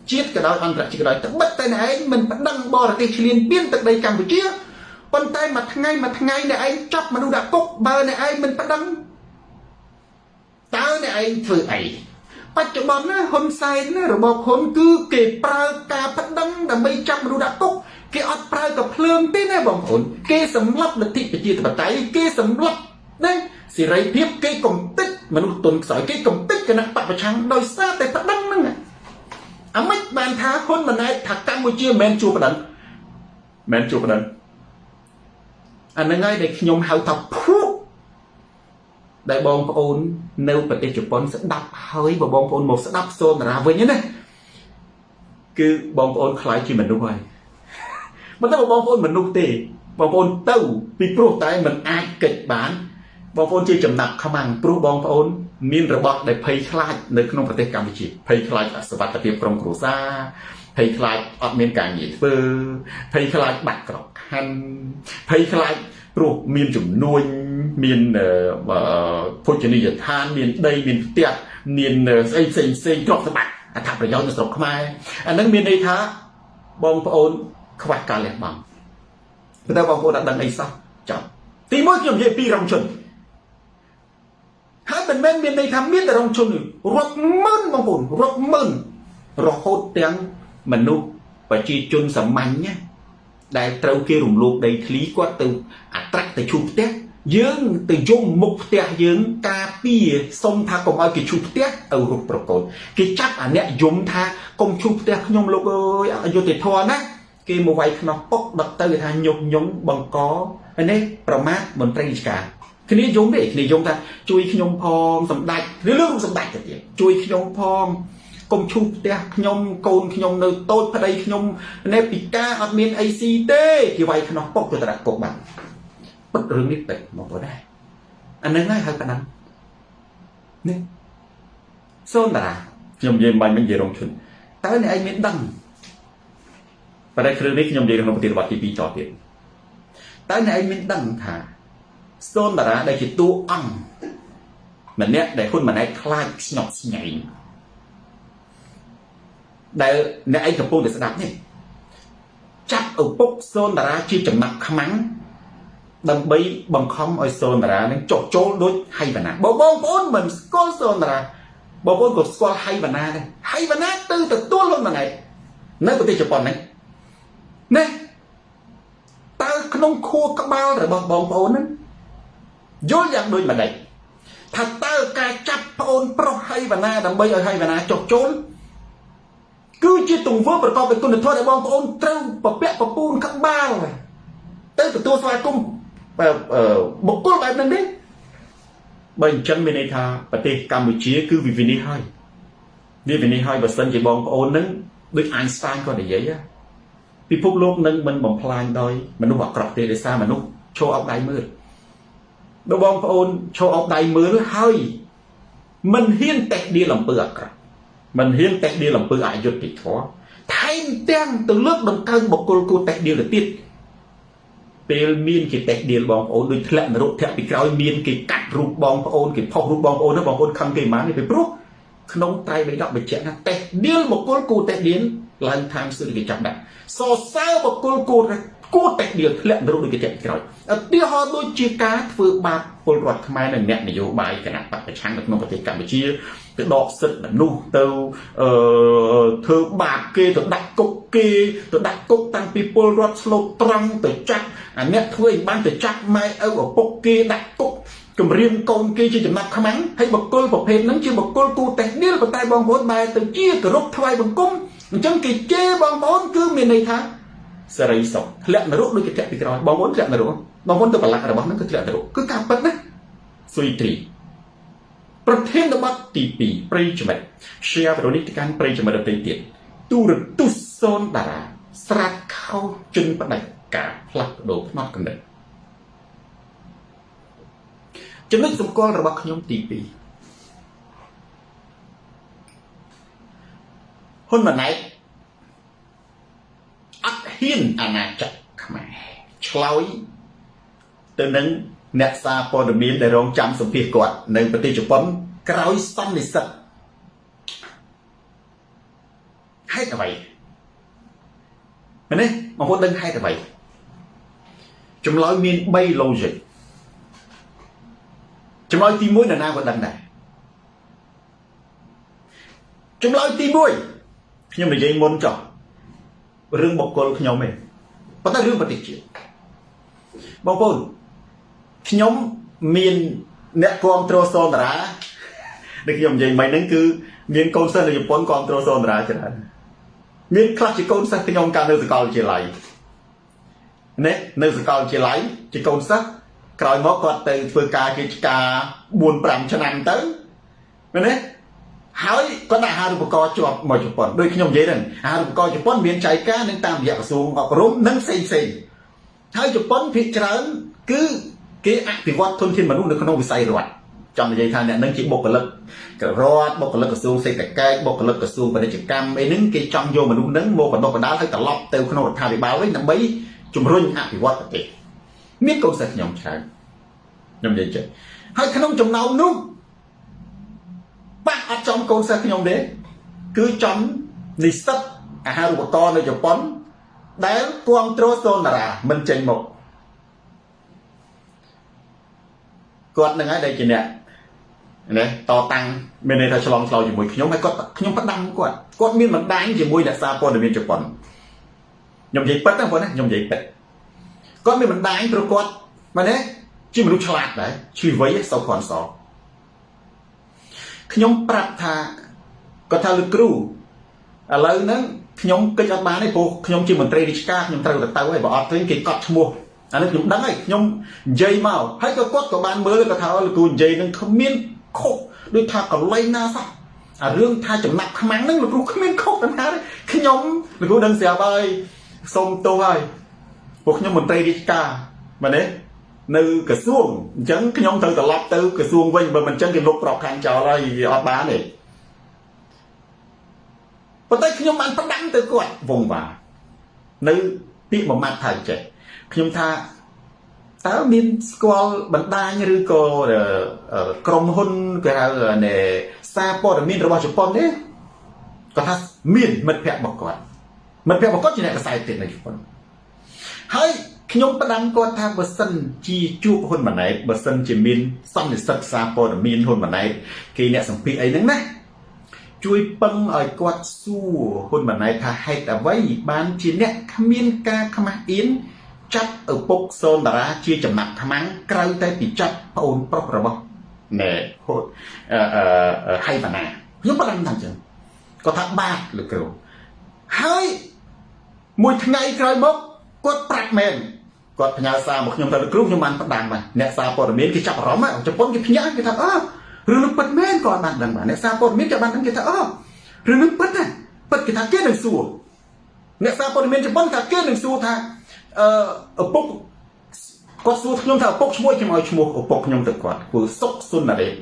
เจี๊ยดกระดอยอันตรายกระดอยถ้าบัดตายเนี่ยไอ้มันพัดดังบอระเตเฉลี่ยเปลี่ยนตักใดกัมพูชีคนตายมาทั้งไงเนี่ยไอ้จับมาดูดักกบเบอร์เนี่ยไอ้มันพัดดังตาเนี่ยไอ้ฝืนไอ้ปัจจุบันนะคนไซน์นะระบบคนคือเก็บปลากาพัดดังแต่ไม่จับมาดูดักกบเก็บอัดปลากับเพลิงที่นี่บอกคนเก็บสำลับในที่ปัจจุบันใจเก็บสำลับเนี่ยสิไรเพียบเก็บกลมติ๊กมนุษย์ตนสอยเก็บกลมติ๊กกันนะปัจจุบันโดยซาแต่พัดดังนั่นไงไม่แมนท้าคนมันไอ้ถักกัมพูชีแมนจูประดันอันนั้นไงเด็กยมหาทับพูดได้บองปอนเนื้อประเทศญี่ปุ่นสดับเฮ้ยบองปอนหมดสดับโซนราเวนี่นะคือบองปอนคล้ายที่มันด้วยมันต้องบองปอนมันนุ่งเตะบองปอนเต้าปีโปรตายมันอายเกิดบ้านบองปอนจีจำหนักขมังปรูบองปอนมีระบบได้เพย์คลายในขนมประเทศกัมพูชีเพย์คลายสวัสดิภาพกรมครูซาเพย์คลายอดเมียนการหยีเฟอร์เพย์คลายบัตรกรอกหันเพย์คลายปลูกมีนจุ่มนุยมีนโภชนียทานมีนได้มีนเตี้ยมีนเซ็งกรอบสบัดถักประโยชน์สำหรับขมายอันนั้นมีนในท้าบองปอนขวักการแหลกบังแต่บองปอนดังไอ้ซับจับตีมวยยมเยปีรองชนถ้าเป็นแม่มีนในทำมีนแต่รองชนรบมึนบองปอนรบมึนรอโคตรเตียงมนุษย์ปจีจุนสมัยเนี่ยได้เต้าเกี่ยวลูกได้คลีกว่าตัวอัตราแต่ชูเตี้ยยืงแต่ยงมุกเตี้ยยืงกาปีส้มทากงเอากี่ชูเตี้ยเอารูปประกอบกี่จับอันเนี้ยยมทากงชูเตี้ยขยมลูกเอ้ยอายุติดทอนะกี่มาไว้ขนมปกดับเตยทานยงบังกออันนี้ประมาทบนปริศการคืนนี้ยงได้คืนนี้ยงทาจุยขยมพองสำได้เรื่องสำได้กันเดียวจุยขยมพองก ុំឈូសផ្ទះខ្ញុំកូនខ្ញុំនៅតូចប្តីខ្ញុំនៅពិការអត់មានអីស៊ីទេគេវាយខ្នោះពុកទៅតាគុកបាត់ពិតរឿងនេះពេកមកបងដែរអានឹងហើយប៉ុណ្ណឹងនេះសូនតារាខ្ញុំនិយាយបាញ់មិននិយាយរងឈុនតើអ្នកឯងមានដឹងប៉ុន្តែគ្រឿងនេះខ្ញុំនិយាយក្នុងប្រធានបទទី2តទៀតតើអ្នកឯងមានដឹងថាសូនតារាដែលជាតួអង្គម្នាក់ដែលហ៊ុនម៉ាណែតខ្លាចស្ញប់ស្ញែងដែលអ្នកឯងកំពុងតែស្ដាប់នេះចាត់ឪពុកសូនតារាជាចំណាប់ខ្មាំងដើម្បីបង្ខំឲ្យសូនតារានឹងចុះចូលដូចហៃវណ្ណាបងប្អូនមិនស្គាល់សូនតារាបងប្អូនក៏ស្គាល់ហៃវណ្ណាដែរហៃវណ្ណាទៅទទួលហ៊ុនម៉ាណែតនៅប្រទេសជប៉ុនហ្នឹងណាតើក្នុងខួរក្បាលរបស់បងប្អូនហ្នឹងយល់យ៉ាងដូចម្ដេចថាតើការចាប់ប្អូនប្រុសហៃវណ្ណាដើម្បីឲ្យហៃវណ្ណាចុះចូលគឺជាទង្វើប្រកបដោយគុណធម៌ដែលបងប្អូនត្រូវប្រពាក់ប្រពូនក្បាលទៅទទួលស្វាគមន៍បុគ្គលបែបហ្នឹងទេបើអញ្ចឹងមានន័យថាប្រទេសកម្ពុជាគឺវិវិនិច្ឆ័យហើយវាវិនិច្ឆ័យបើសិនជាបងប្អូនហ្នឹងដូចអាញ់ស្តាញគាត់និយាយពិភពលោកនឹងមិនបំផ្លាញដោយមនុស្សអាក្រក់ទេដោយសារមនុស្សឈរអោបដៃមើលបើបងប្អូនឈរអោបដៃមើលហើយមិនហ៊ានតេះដៀលអំពើអាក្រក់មិនហ៊ានតេះដៀលអំពើអយុត្តិធម៌ថែមទាំងទៅលើកដង្កើងបុគ្គលគួរតេះដៀលទៅទៀតពេលមានគេតេះដៀលបងប្អូនដូចធ្លាក់នរកធាក់ពីក្រោយមានគេកាត់រូបបងប្អូនគេផុសរូបបងប្អូនហ្នឹងបងប្អូនខឹងគេមិនបានទេពីព្រោះក្នុងត្រៃបិដកបញ្ជាក់ថាតេះដៀលបុគ្គលគួរតេះដៀលឡើងខាងសិទ្ធិគេចាប់ដាក់សរសើរបុគ្គលគួរតេះដៀលធ្លាក់នរកដូចគេធាក់ពីក្រោយឧទាហរណ៍ដូចជាការធ្វើបាបពលរដ្ឋខ្មែរនិងអ្នកនយោបាយគណៈបកប្រឆាំងនៅក្នុងប្រទេសកម្ពុជាទៅដកសិទ្ធិមនុស្សទៅធ្វើបាបគេទៅដាក់គុកគេទៅដាក់គុកតាំងពីពលរដ្ឋស្លូតត្រង់ទៅចាត់អាអ្នកធ្វើឲ្យបានទៅចាត់ម៉ែឪឪពុកគេដាក់គុកគម្រាមកូនគេជាចំណាប់ខ្មាំងហើយបុគ្គលប្រភេទហ្នឹងជាបុគ្គលគូតេះដៀលប៉ុន្តែបងប្អូនបែរទៅជាគោរពថ្វាយបង្គំអញ្ចឹងគេជេរបងប្អូនគឺមានន័យថាសេរីសុខធ្លាក់នរកដូចគេធ្លាក់ពីក្រោយបងប្អូនធ្លាក់នរកបងប្អូនទៅប្រឡាក់របស់ហ្នឹងគឺធ្លាក់នរកគឺការពិតណាស៊ុយត្រីប្រធានបទទី2ប្រិយមិត្ត share វីដេអូនេះទៅកាន់ប្រិយមិត្តដទៃទៀតទូរទស្សន៍សូនតារាស្រាតខោជន់ផ្ដាច់ការផ្លាស់ប្ដូរផ្នត់កំណត់ចំណុចសម្គាល់របស់ខ្ញុំទី2ហ៊ុនម៉ាណែតអត់ហ៊ានអាណាចក្រខ្មែរឆ្លើយទៅនឹងអ្នកសារព័ត៌មានដែលរងចាំសម្ភាសគាត់នៅប្រទេសជប៉ុនក្រោយសន្និសីទហេតុអ្វីមែនទេបងប្អូនដឹងហេតុអ្វីចម្លើយមាន3 logic ចម្លើយទី1នរណាក៏ដឹងដែរចម្លើយទី1ខ្ញុំនិយាយមុនចុះរឿងបុគ្គលខ្ញុំឯងប៉ុន្តែរឿងប្រទេសជាតិបងប្អូនខ្ញុំមានអ្នកគ្រប់គ្រងសូនតារាដែលខ្ញុំនិយាយមិញហ្នឹងគឺមានកូនសិស្សនៅជប៉ុនគ្រប់គ្រងសូនតារាច្រើនមានខ្លះជាកូនសិស្សខ្ញុំកាលនៅសាកលវិទ្យាល័យនេះនៅសាកលវិទ្យាល័យជាកូនសិស្សក្រោយមកគាត់ទៅធ្វើការកិច្ចការ 4-5 ឆ្នាំទៅមែនទេហើយគាត់ដាក់អាហារូបករណ៍ជាប់មកជប៉ុនដូចខ្ញុំនិយាយហ្នឹងអាហារូបករណ៍ជប៉ុនមានចែកការនឹងតាមរយៈក្រសួងអប់រំនិងផ្សេងហើយជប៉ុនភាគច្រើនគឺគេអភិវឌ្ឍធនធានមនុស្សនៅក្នុងវិស័យរដ្ឋចង់និយាយថាអ្នកនឹងជាបុគ្គលិករដ្ឋបុគ្គលិកក្រសួងសេដ្ឋកិច្ចបុគ្គលិកក្រសួងពាណិជ្ជកម្មអីហ្នឹងគេចង់យកមនុស្សហ្នឹងមកបណ្ដុះបណ្ដាលឲ្យត្រឡប់ទៅក្នុងរដ្ឋាភិបាលវិញដើម្បីជំរុញអភិវឌ្ឍប្រទេសមានកូនសិស្សខ្ញុំច្រើនខ្ញុំនិយាយចេះហើយក្នុងចំណោមនោះបាក់អត់ចំកូនសិស្សខ្ញុំទេគឺចំនិស្សិតអាហារូបករណ៍នៅជប៉ុនដែលគ្រប់គ្រងសូនតារាមិនចេញមកគាត់នឹងហើយដែលជាអ្នកណាតតាំងមានន័យថាឆ្លងឆ្លោយជាមួយខ្ញុំហើយគាត់ខ្ញុំផ្ដាំគាត់មានបណ្ដាញជាមួយអ្នកសារព័ត៌មានជប៉ុនខ្ញុំនិយាយប៉ិតណាបងណាខ្ញុំនិយាយប៉ិតគាត់មានបណ្ដាញព្រោះគាត់មែនទេជាមនុស្សឆ្លាតដែរឆ្លៀវវៃសោខនសខ្ញុំប្រាប់ថាគាត់ថាលោកគ្រូឥឡូវហ្នឹងខ្ញុំគិតអត់បានទេព្រោះខ្ញុំជាមន្ត្រីរាជការខ្ញុំត្រូវទៅហើយបើអត់ទេគេកត់ឈ្មោះអានេះខ្ញុំដឹងហើយខ្ញុំនិយាយមកហើយក៏គាត់ក៏បានមើលគាត់ថាលោកគ្រូនិយាយនឹងគ្មានខុសដូចថាកន្លែងណាសោះ រឿងថាចំណាប់ខ្មាំងហ្នឹងលោកគ្រូគ្មានខុសទាំងណាទេខ្ញុំលោកគ្រូដឹងស្រាប់ហើយសូមទោសហើយពួកខ្ញុំមន្ត្រីរាជការមែនទេនៅក្រសួងអញ្ចឹងខ្ញុំត្រូវត្រឡប់ទៅក្រសួងវិញបើមិនអញ្ចឹងគេលុបក្របខ័ណ្ឌចោលហើយអត់បានទេប៉ុន្តែខ្ញុំបានផ្ដាំទៅគាត់វងបានៅពាក្យមួយម៉ាត់ថាចេះខ្ញុំថាតើមានស្គាល់បណ្ដាញឬក៏ក្រុមហ៊ុនគេហៅសារព័ត៌មានរបស់ជប៉ុនទេគាត់ថាមានមិត្តភ័ក្តិរបស់គាត់មិត្តភ័ក្តិរបស់គាត់ជាអ្នកកសែតទៀតនៅជប៉ុនហើយខ្ញុំផ្ដាំគាត់ថាបើសិនជាជួបហ៊ុនម៉ាណែតបើសិនជាមានសន្និសីទសារព័ត៌មានហ៊ុនម៉ាណែតគេអ្នកសម្ភាសអីហ្នឹងណាជួយពឹងឲ្យគាត់សួរហ៊ុនម៉ាណែតថាហេតុអ្វីបានជាអ្នកគ្មានការខ្មាស់អៀនចាត់ឪពុកសូនតារាជាចំណាប់ខ្មាំងក្រៅតែពីចាត់ប្អូនប្រុសរបស់ណែហូតហៃវ៉ាណាខ្ញុំផ្ដាំថាអញ្ចឹងគាត់ថាបាទលោកគ្រូហើយមួយថ្ងៃក្រោយមកគាត់ប្រាប់មែនគាត់ផ្ញើសារមកខ្ញុំទៅលោកគ្រូខ្ញុំបានផ្ដាំបាទអ្នកសារព័ត៌មានគេចាប់អារម្មណ៍ជប៉ុនគេផ្ញើគេថារឿងនឹងពិតមែនគាត់បានដឹងបាទអ្នកសារព័ត៌មានគេបានដឹងគេថារឿងនឹងពិតណាពិតគេថាគេនឹងសួរអ្នកសារព័ត៌មានជប៉ុនថាគេនឹងសួរថាឪពុកគាត់សួរខ្ញុំថាឪពុកឈ្មោះខ្ញុំឲ្យឈ្មោះឪពុកខ្ញុំទៅគាត់គឺសុកសុនណារ៉េត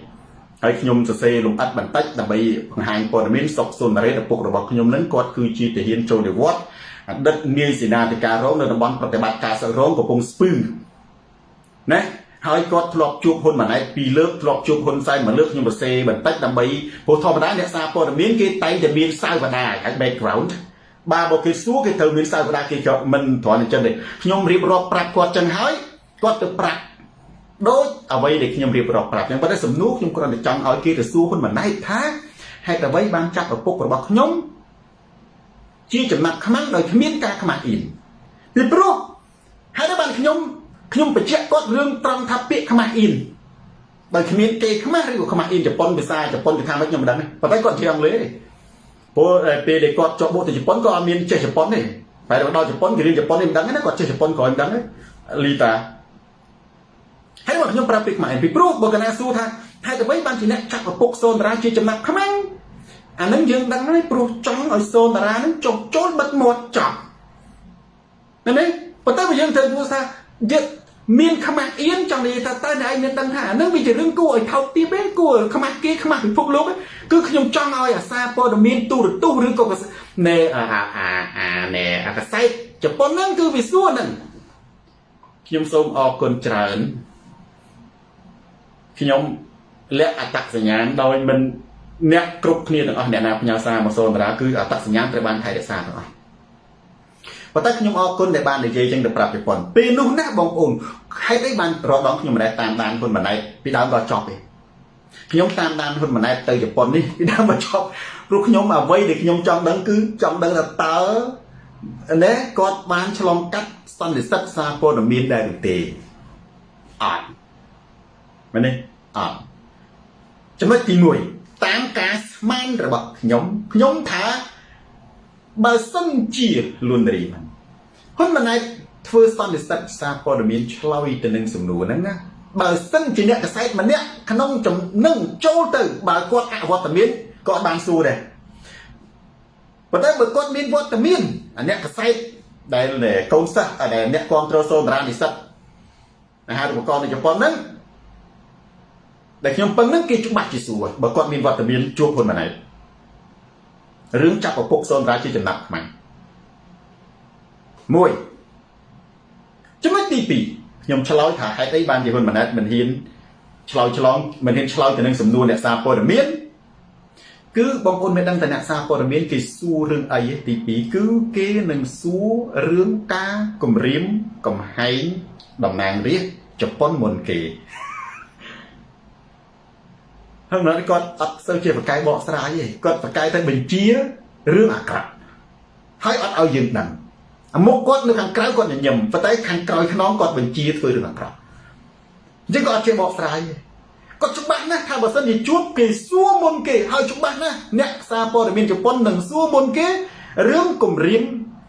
ហើយខ្ញុំសរសេរលំអិតបន្តិចដើម្បីបង្ហាញព័ត៌មានសុកសុនណារ៉េតឪពុករបស់ខ្ញុំនឹងគាត់គឺជាទាហានចូលនិវត្តន៍អតីតនាយសេនាធិការរងនៅតំបន់ប្រតិបត្តិការសឹករងកំពង់ស្ពឺណាហើយគាត់ធ្លាប់ជួបហ៊ុនម៉ាណែត2លើកធ្លាប់ជួបហ៊ុនសែន1លើកខ្ញុំសរសេរបន្តិចដើម្បីព្រោះធម្មតាអ្នកសារព័ត៌មានគេតែងតែមានសាវតាហើយ background បើគេសួរគេត្រូវមានសាវតាគេក៏មិនគ្រាន់តែចឹងទេខ្ញុំរៀបរាប់ប្រាប់គាត់ចឹងហើយគាត់ទៅប្រាប់ដូចអ្វីដែលខ្ញុំរៀបរាប់ប្រាប់ចឹងប៉ុន្តែសំណួរខ្ញុំគ្រាន់តែចង់ឲ្យគេទៅសួរហ៊ុនម៉ាណែតថាហេតុអ្វីបានចាប់ឪពុករបស់ខ្ញុំជាចំណាប់ខ្មាំងដោយគ្មានការខ្មាស់អៀនពីព្រោះហើយបានខ្ញុំបញ្ជាក់គាត់រឿងត្រង់ថាពាក្យខ្មាស់អៀនដោយគ្មានគេខ្មាស់ឬក៏ខ្មាស់អៀនជប៉ុនភាសាជប៉ុនគេថាមិនខ្ញុំមិនដឹងទេប៉ុន្តែគាត់ជាអង់គ្លេសទេព្រោះពេលដែលគាត់ចុះបូកទៅជប៉ុនក៏អត់មានចេះជប៉ុនទេតែដល់ជប៉ុនគេរៀនជប៉ុននេះមិនដឹងទេណាគាត់ចេះជប៉ុនក៏មិនដឹងទេលីតាហើយមកខ្ញុំប្រាប់ពីខ្មែរពីព្រោះបើកណាសួរថាហេតុអ្វីបានជាអ្នកចាក់ឪពុកសូនតារាជាចំណាប់ខ្មាំងអានឹងយើងដឹងហើយព្រោះចង់ឲ្យសូនតារានឹងចុះចូលបិទមាត់ចប់ណានេះប៉ុន្តែបើយើងត្រូវគូថាយើងមានខ្មាស់អៀនចង់និយាយថាតើអ្នកឯងមានដឹងថាអានឹងវាជារឿងគួរឲ្យថោកទាបទេគួរខ្មាស់គេខ្មាស់ពិភពលោកគឺខ្ញុំចង់ឲ្យអាសាព័ត៌មានទូរទស្សន៍ឬក៏ណែអាកសែតជប៉ុនហ្នឹងគឺវាសួរហ្នឹងខ្ញុំសូមអរគុណច្រើនខ្ញុំលាក់អត្តសញ្ញាណដោយមិនអ្នកគ្រប់គ្នាទាំងអស់អ្នកណាផ្ញើសារមកសូនតារាគឺអត្តសញ្ញាណត្រូវបានថែរក្សាទាំងអស់ប៉ុន្តែខ្ញុំអរគុណដែលបាននិយាយចឹងទៅប្រាប់ជប៉ុនពេលនោះណាបងប្អូនហេតុអីបានរដងខ្ញុំមិនដែលតាមដានហ៊ុនម៉ាណែតពីដើមដល់ចប់ទេខ្ញុំតាមដានហ៊ុនម៉ាណែតទៅជប៉ុននេះពីដើមដល់ចប់ព្រោះខ្ញុំអ្វីដែលខ្ញុំចង់ដឹងគឺចង់ដឹងថាតើណែគាត់បានឆ្លងកាត់សន្និសីទសារព័ត៌មានដែរឬទេអត់មែនទេអត់ចំណុចទី1តាមការស្មានរបស់ខ្ញុំថាបើសិនជាលួនរីហ្នឹងហ៊ុនម៉ាណែតធ្វើសន្និសីទសារព័ត៌មានឆ្លើយទៅនឹងសំណួរហ្នឹងណាបើសិនជាអ្នកកសែតម្នាក់ក្នុងចំណឹងចូលទៅបើគាត់អវត្តមានក៏អត់បានសួរដែរប៉ុន្តែបើគាត់មានវត្តមានអាអ្នកកសែតដែលកូនសិស្សដែលអ្នកគ្រប់គ្រងសូនតារានិស្សិតអាហារូបករណ៍នៅជប៉ុនហ្នឹងដែលខ្ញុំពឹងហ្នឹងគេច្បាស់ជាសួរបើគាត់មានវត្តមានជួបហ៊ុនម៉ាណែតរឿងចាប់ឪពុកសូនតារាជាចំណាប់ខ្មាំង1ចំណុចទី2ខ្ញុំឆ្លើយថាហេតុអីបានជាហ៊ុនម៉ាណែតមិនហ៊ានឆ្លើយទៅនឹងសំណួរអ្នកសារព័ត៌មានគឺបងប្អូនមានដឹងតែអ្នកសារព័ត៌មានគេសួររឿងអីទី2គឺគេនឹងសួររឿងការគំរាមកំហែងតំណាងរាស្ត្រជប៉ុនមុនគេហើយម្ល៉េះគាត់អត់សូវជាប្រកែកបកស្រាយទេគាត់ប្រកែកតែបញ្ជារឿងអាក្រក់ហើយអត់ឲ្យយើងដឹងអាមុខគាត់នៅខាងក្រៅគាត់ញញឹមប៉ុន្តែខាងក្រោយខ្នងគាត់បញ្ជាធ្វើរឿងអាក្រក់អញ្ចឹងគាត់អត់ចេះបកស្រាយទេគាត់ច្បាស់ណាស់ថាបើសិនជាជួបគេសួរមុនគេហើយច្បាស់ណាស់អ្នកសារព័ត៌មានជប៉ុននឹងសួរមុនគេរឿងគំរាម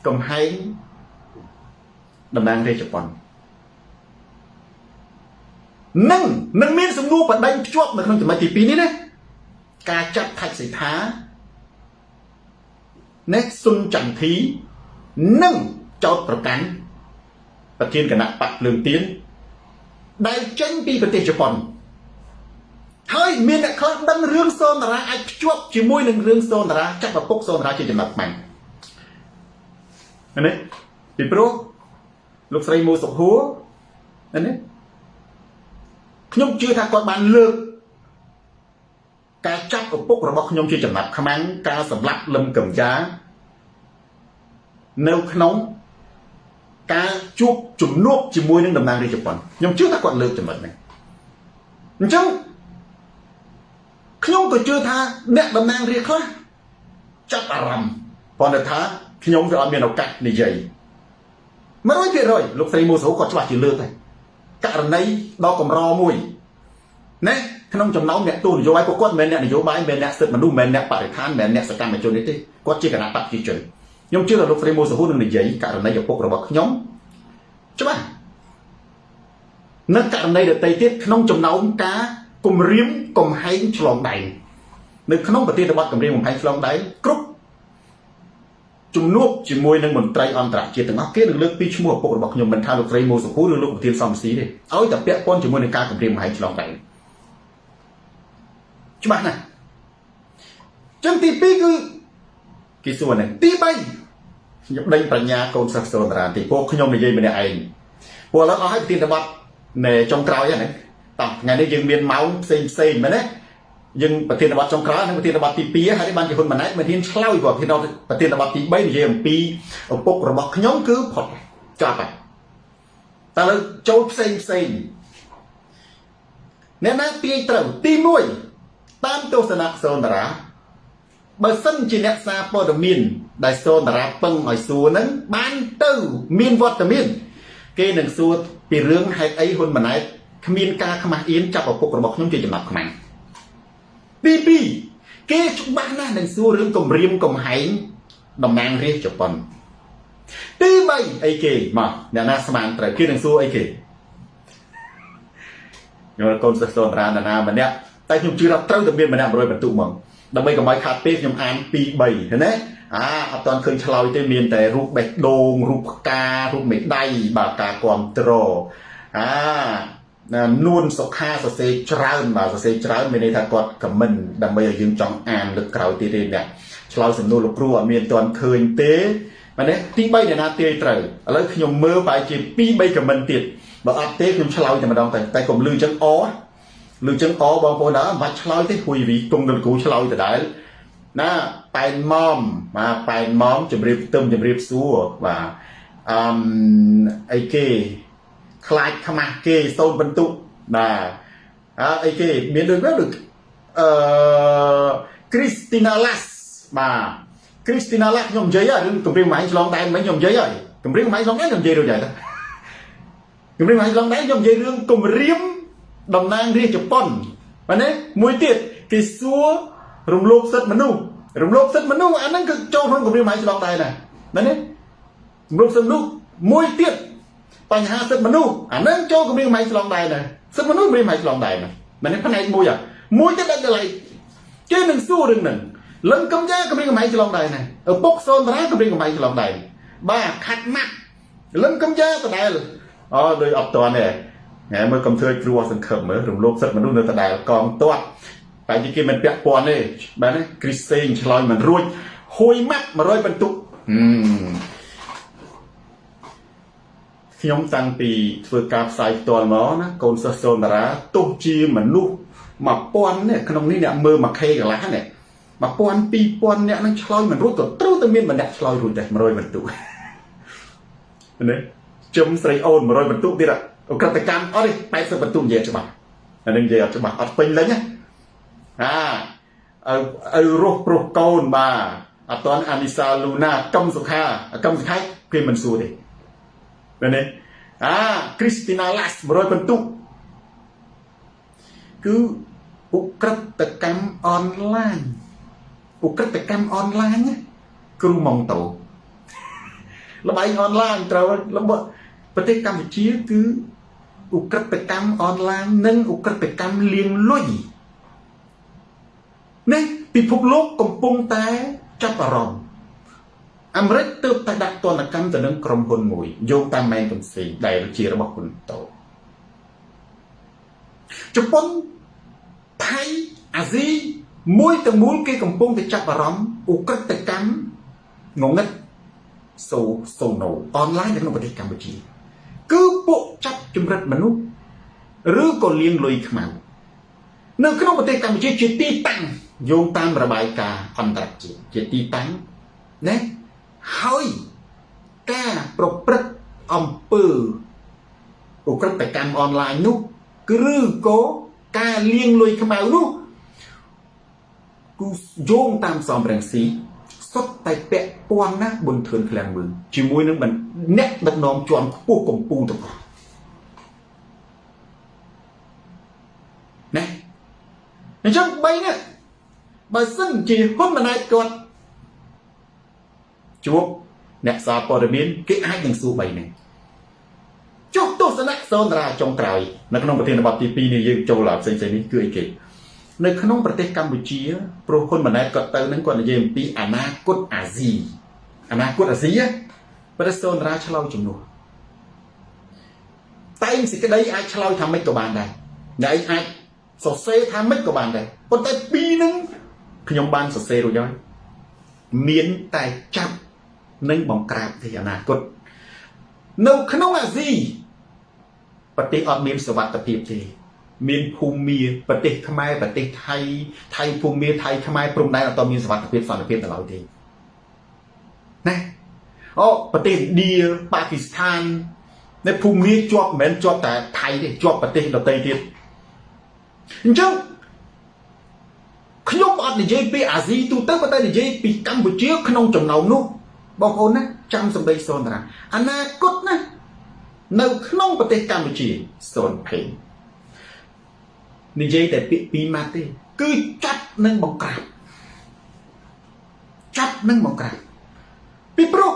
កំហែងតំណាងរាស្ត្រជប៉ុននឹងមានសំណួរបដិញភ្ជាប់នៅក្នុងចំណុចទី2នេះណា ការចាប់ថច្សិថានេះសុនចន្ទធីនិងចោតប្រកាន់ប្រធានគណៈបកភ្លើងទៀនដែលចេញពីប្រទេសជប៉ុនហើយមានអ្នកខ្លះដឹងរឿងសូនតារាអាចភ្ជាប់ជាមួយនឹងរឿងសូនតារាចាប់ឪពុកសូនតារាជាចំណាប់ខ្មាំងនេះពីព្រោះលោកស្រីមូសុខហួរនេះខ្ញុំជឿថាគាត់បានលើកការចាប់ឪពុករបស់ខ្ញុំជាចំណាប់ខ្មាំងការសម្លាប់លឹមកំយ៉ានៅក្នុងការជួបជំនួបជាមួយនឹងតំណាងរាជជប៉ុនខ្ញុំជឿថាគាត់លើកចំណុចនេះអញ្ចឹងខ្ញុំក៏ជឿថាអ្នកតំណាងរាជខ្លះចាប់អារម្មណ៍ប៉ុន្តែថាខ្ញុំវាអត់មានឱកាសនិយាយ 100% លោកស្រីមូសូគាត់ច្បាស់ជាលើកហើយករណីដ៏កម្រមួយណាក្នុងចំណោមអ្នកទូនយោបាយពួកគាត់មិនមែនអ្នកនយោបាយមិនមែនអ្នកសិទ្ធិមនុស្សមិនមែនអ្នកបរិស្ថានមិនមែនអ្នកសកម្មជននេះទេគាត់ជាគណៈបព្វជិជនខ្ញុំជឿថាលោកស្រីមូសូហ៊ូនឹងនិយាយករណីឪពុករបស់ខ្ញុំច្បាស់និងករណីដទៃទៀតក្នុងចំណោមការគំរាមកំហែងឆ្លងដែននៅក្នុងប្រទេសរបស់គំរាមកំហែងឆ្លងដែនគ្រប់ជំនួបជាមួយនឹងមន្ត្រីអន្តរជាតិទាំងអស់គេនឹងលើកពីឈ្មោះឪពុករបស់ខ្ញុំមិនថាលោកស្រីមូសូហ៊ូឬលោកប្រធានសំស៊ីទេឲ្យតែពាក់ព័ន្ធជាមួយនឹងការគំរាមកំហែងឆ្លងដែនច្បាស់ណាស់ចឹងទី2គឺគេសួរនេះទី3ខ្ញុំដេញបញ្ញាកូនសិស្សសូនតារាទីពួកខ្ញុំនិយាយម្នាក់ឯងពួកឥឡូវអស់ឲ្យប្រធានបទនៃចុងក្រោយហ្នឹងតោះថ្ងៃនេះយើងមានម៉ោងផ្សេងមែនទេយើងប្រធានបទចុងក្រោយនិងប្រធានបទទី2ហើយបានជាហ៊ុនម៉ាណែតមិនហ៊ានឆ្លើយព្រោះប្រធានបទទី3និយាយអំពីឪពុករបស់ខ្ញុំគឺផុតចប់ហើយតែលើចូលផ្សេងអ្នកណាទាយត្រូវទី1តាមទស្សនៈសូនតារាបើសិនជាអ្នកសារព័ត៌មានដែលសូនតារាពឹងឲ្យសួរហ្នឹងបានទៅមានវត្តមានគេនឹងសួរពីរឿងហេតុអីហ៊ុនម៉ាណែតគ្មានការខ្មាស់អៀនចាប់ឪពុករបស់ខ្ញុំជាចំណាប់ខ្មាំងទី2គេច្បាស់ណាស់នឹងសួររឿងគម្រាមកំហែងតំណាងរាជជប៉ុនទី3អីគេមកអ្នកណាស្មានត្រូវគេនឹងសួរអីគេយកកូនសិស្សសូនតារាណាម្នាក់តែខ្ញុំជឿថាត្រូវតែមានម្នាក់100បន្ទុកមកដើម្បីកុំឲ្យខាតពេកខ្ញុំអាន2 3ឃើញទេអត់ទាន់ឃើញឆ្លើយទេមានតែរូបបេះដូងរូបផ្ការូបមេដៃបាទការគ្រប់ត្រនួនសុខាសរសេរច្រើនបាទសរសេរច្រើនមានន័យថាគាត់ខមមិនដើម្បីឲ្យយើងចង់អានលើកក្រោយទៀតទេអ្នកឆ្លើយសំណួរលោកគ្រូអត់មានទាន់ឃើញទេបាទនេះទី3អ្នកណាទាយត្រូវឥឡូវខ្ញុំមើលបែរជា2 3ខមមិនទៀតបើអត់ទេខ្ញុំឆ្លើយតែម្ដងតែកុំលឺចឹងអលឺចឹងអបងប្អូនមិនបាច់ឆ្លើយទេហួយវីគុំដល់គ្រូឆ្លើយដដែលណាប៉ែនម៉មបាទប៉ែនម៉មជំរាបទឹមជំរាបសួរបាទអីគេខ្លាចខ្មាស់គេសូនបន្ទុកបាទអីគេមានដូចគ្រីស្ទីណាឡាស់បាទគ្រីស្ទីណាឡាស់ខ្ញុំនិយាយហើយរឿងគម្រាមកំហែងឆ្លងដែនមិញខ្ញុំនិយាយហើយគម្រាមកំហែងឆ្លងដែនខ្ញុំនិយាយរួចហើយគម្រាមកំហែងឆ្លងដែនខ្ញុំនិយាយរឿងគម្រាមតំណាងរាជជប៉ុនបាទណាមួយទៀតគេសួររំលោភសិទ្ធិមនុស្សអាហ្នឹងគឺចូលក្នុងគម្រាមកំហែងឆ្លងដែនណាណារំលោភសិទ្ធិមនុស្សមួយទៀតបញ្ហាសិទ្ធិមនុស្សអាហ្នឹងចូលគម្រាមកំហែងឆ្លងដែនណាសិទ្ធិមនុស្សគម្រាមកំហែងឆ្លងដែនណាមែនទេផ្នែកមួយទៀតដាច់ដライគេនឹងសួររឿងហ្នឹងលឹងកំយ៉ាគម្រាមកំហែងឆ្លងដែនណាឪពុកសូនតារាគម្រាមកំហែងឆ្លងដែនបាទខាត់ម៉ាក់លឹងកំយ៉ាដដែលដោយអត់តនេះថ្ងៃមើលកំធ្វើគ្រូសង្ឃឹមមើលរំលោភសិទ្ធិមនុស្សនៅដដែលកងទាត់តែគេមិនពាក់ព័ន្ធទេបាទណាគ្រីស្សេងឆ្លើយមិនរួចហួយម៉ាត់100បន្ទុកខ្ញុំតាំងពីធ្វើការផ្សាយផ្ទាល់មកណាកូនសិស្សសូនតារាទោះជាមនុស្ស1000នេះក្នុងនេះអ្នកមើល 1K កន្លះនេះ1000 2000អ្នកនឹងឆ្លើយមិនរួចក៏ត្រូវតែមានម្នាក់ឆ្លើយរួចតែ100បន្ទុកនេះជុំស្រីអូន100បន្ទុកទៀតអក្រិតកម្មអត់ទេ80បន្ទុកនិយាយច្បាស់អានឹងនិយាយអត់ច្បាស់អត់ពេញលេញណាឲ្យរស់ប្រុសកូនបាទអត់តាន់អានីសាលូណាកម្មសុខាគេមិនសួរទេឃើញទេគ្រីស្ទីណាឡាស់100បន្ទុកគឺឧក្រិដ្ឋកម្មអនឡាញគ្រូម៉ុងតូល្បែងអនឡាញត្រូវប្រទេសកម្ពុជាគឺឧក្រិដ្ឋកម្មអនឡាញនិងឧក្រិដ្ឋកម្មលាងលុយ នេះពិភពលោកកំពុងតែចាប់អារម្មណ៍អាមេរិកទើបតែដាក់ទណ្ឌកម្មទៅនឹងក្រុមហ៊ុនមួយយោងតាមមែនកំសីដែលជារបស់ហ៊ុនតូជប៉ុនថៃអាស៊ីមួយទាំងមូលគេកំពុងតែចាប់អារម្មណ៍ឧក្រិដ្ឋកម្មងងឹតសូណូអនឡាញនៅក្នុងប្រទេសកម្ពុជាគឺពួកចាប់ចម្រិតមនុស្សឬក៏លៀងលុយខ្មៅនៅក្នុងប្រទេសកម្ពុជាជាទីតាំងយោងតាមរបាយការណ៍អន្តរជាតិជាទីតាំងណាហើយការប្រព្រឹត្តអំពើឧក្រិដ្ឋកម្មអនឡាញនោះឬក៏ការលៀងលុយខ្មៅនោះគឺយោងតាមសំរងស៊ីសុទ្ធតែពាក់ព័ន្ធណាប៊ុនធឿនឃ្លាំងមឿងជាមួយនឹងអ្នកដឹកនាំជាន់ខ្ពស់កំពូលទាំងអស់ណាអញ្ចឹង3នេះបើសិនជាហ៊ុនម៉ាណែតគាត់ជួបអ្នកសារព័ត៌មានគេអាចនឹងសួរ3នេះចុះទស្សនៈសនរាចុងក្រោយនៅក្នុងប្រធានបទទី2នេះយើងចូលផ្សេងៗនេះគឺអីគេនៅក្នុងប្រទេសកម្ពុជាប្រហ៊ុនម៉ាណែតគាត់ទៅនឹងគាត់និយាយអំពីអនាគតអាស៊ីប្រទេសសនរាឆ្លើយជំនួសតែងសេចក្តីអាចឆ្លើយថាម៉េចក៏បានដែរអ្នកឯងអាចសរសេរថាម៉េចក៏បានដែរប៉ុន្តែពីរហ្នឹងខ្ញុំបានសរសេររួចហើយមានតែចាប់និងបង្ក្រាបទីអនាគតនៅក្នុងអាស៊ីប្រទេសអត់មានសុវត្ថិភាពទេមានភូមាប្រទេសខ្មែរប្រទេសថៃភូមាថៃខ្មែរព្រំដែនអត់មានសុវត្ថិភាពសន្តិភាពដល់ឡើយទេណាអូប្រទេសឥណ្ឌាប៉ាគីស្ថាននៅភូមាជាប់មិនមែនជាប់តែថៃទេជាប់ប្រទេសដទៃទៀតអញ្ចឹងខ្ញុំអត់និយាយពីអាស៊ីទូទៅប៉ុន្តែនិយាយពីកម្ពុជាក្នុងចំណោមនោះបងប្អូនណាចាំសម្ដីសូនតាអនាគតណានៅក្នុងប្រទេសកម្ពុជាសូនភេងនិយាយតែពាក្យពីរម៉ាត់ទេគឺចាប់និងបង្ក្រាបពីព្រោះ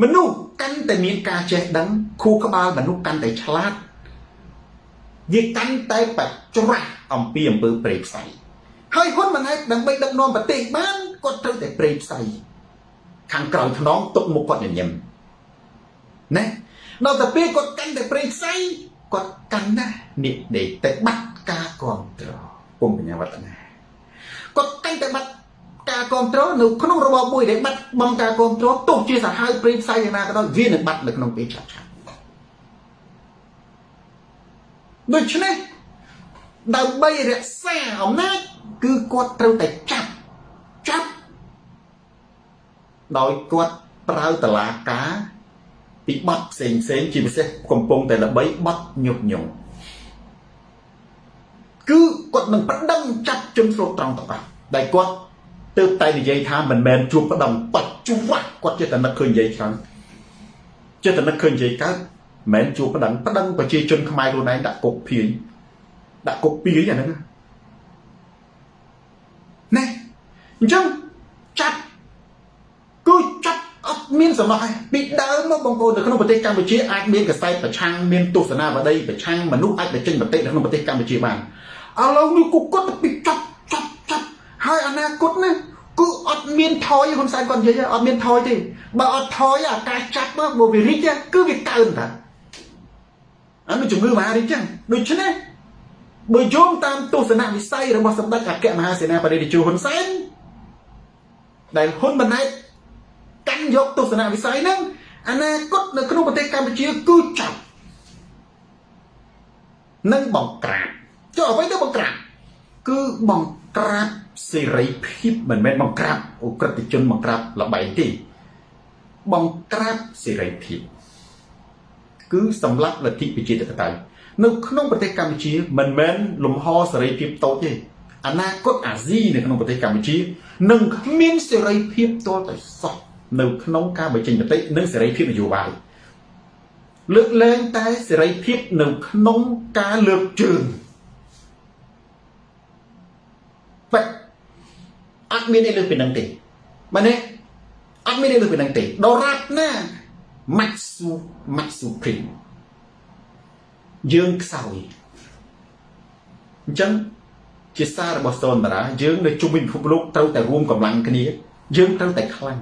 មនុស្សកាន់តែមានការចេះដឹងខួរក្បាលមនុស្សកាន់តែឆ្លាតវាកាន់តែបច្ច្រាស់អំពីអំពើព្រៃផ្សៃហើយហ៊ុនម៉ាណែតដើម្បីដឹកនាំប្រទេសបានគាត់ត្រូវតែព្រៃផ្សៃខាងក្រោយខ្នងទុកមុខគាត់ញញឹមណាដល់តែពេលគាត់កាន់តែព្រៃផ្សៃគាត់កាន់ណានេះដេកតែបាត់ការគ្រប់គ្រងពុំបញ្ញាវឌ្ឍនាគាត់កាន់តែបាត់ការគ្រប់គ្រងនៅក្នុងរបបមួយដែលបាត់បង់ការគ្រប់គ្រងទោះជាសាហាវព្រៃផ្សៃយ៉ាងណាក៏ដោយវានឹងបាត់នៅក្នុងពេលឆាប់ដូច្នេះដើម្បីរក្សាអំណាចគឺគាត់ត្រូវតែចាប់ដោយគាត់ប្រើតឡាការពីបទផ្សេងជាពិសេសកំពុងតែល្បីបទញុះញង់គឺគាត់នឹងប្តឹងចាប់ជនស្លូតត្រង់ទាំងអស់ដែលគាត់ទើបតែនិយាយថាមិនមែនជួបប្តឹងបច្ចុប្បន្នគាត់ចេះតែនឹកឃើញនិយាយច្រើនចេះតែនឹកឃើញនិយាយកើតមិនមែនជួបប្តឹងប្រជាជនខ្មែរខ្លួនឯងដាក់គុកភៀងអាហ្នឹងណាអញ្ចឹងចាប់អត់មានសំណោះឯងពីដើមមកបងប្អូននៅក្នុងប្រទេសកម្ពុជាអាចមានកសែតប្រឆាំងមានទស្សនាវដ្តីប្រឆាំងមនុស្សអាចបញ្ចេញមតិនៅក្នុងប្រទេសកម្ពុជាបានឥឡូវនេះគូគាត់ទៅពីចាប់ហើយអនាគតណាគឺអត់មានថយហ៊ុនសែនគាត់និយាយអត់មានថយទេបើអត់ថយអាការចាប់មកបើវារីកគឺវាកើនតាអានោះជំងឺមហារីកចឹងដូច្នេះបើយោងតាមទស្សនវិស័យរបស់សម្ដេចអគ្គមហាសេនាបតីតេជោហ៊ុនសែនដែលហ៊ុនម៉ាណែតកាន់យកទស្សនវិស័យហ្នឹងអនាគតនៅក្នុងប្រទេសកម្ពុជាគឺចាប់និងបង្ក្រាបចុះអ្វីទៅបង្ក្រាបគឺបង្ក្រាបសេរីភាពមិនមែនបង្ក្រាបអ ுக ្រិតជនបង្ក្រាបលបែងទេបង្ក្រាបសេរីភាពគឺសម្រាប់លទ្ធិប្រជាធិបតេយ្យនៅក្នុងប្រទេសកម្ពុជាមិនមែនលំហសេរីភាពតូចទេអនាគតអាស៊ីនៅក្នុងប្រទេសកម្ពុជានឹងគ្មានសេរីភាពទាល់តែសោះនៅក្នុងការបញ្ចេញមតិនិងសេរីភាពនយោបាយលើកលែងតែសេរីភាពនៅក្នុងការលើកជើងបែបអត់មានអីលើពីនឹងទេមែនទេអត់មានអីលើពីនឹងទេដរាបណាម៉ាត់ស៊ូព្រីមយើងខ្សោយអញ្ចឹង ជាសាររបស់សូនតារាយើងនៅជុំវិញពិភពលោកត្រូវតែរួមកម្លាំងគ្នាយើងត្រូវតែខ្លាំង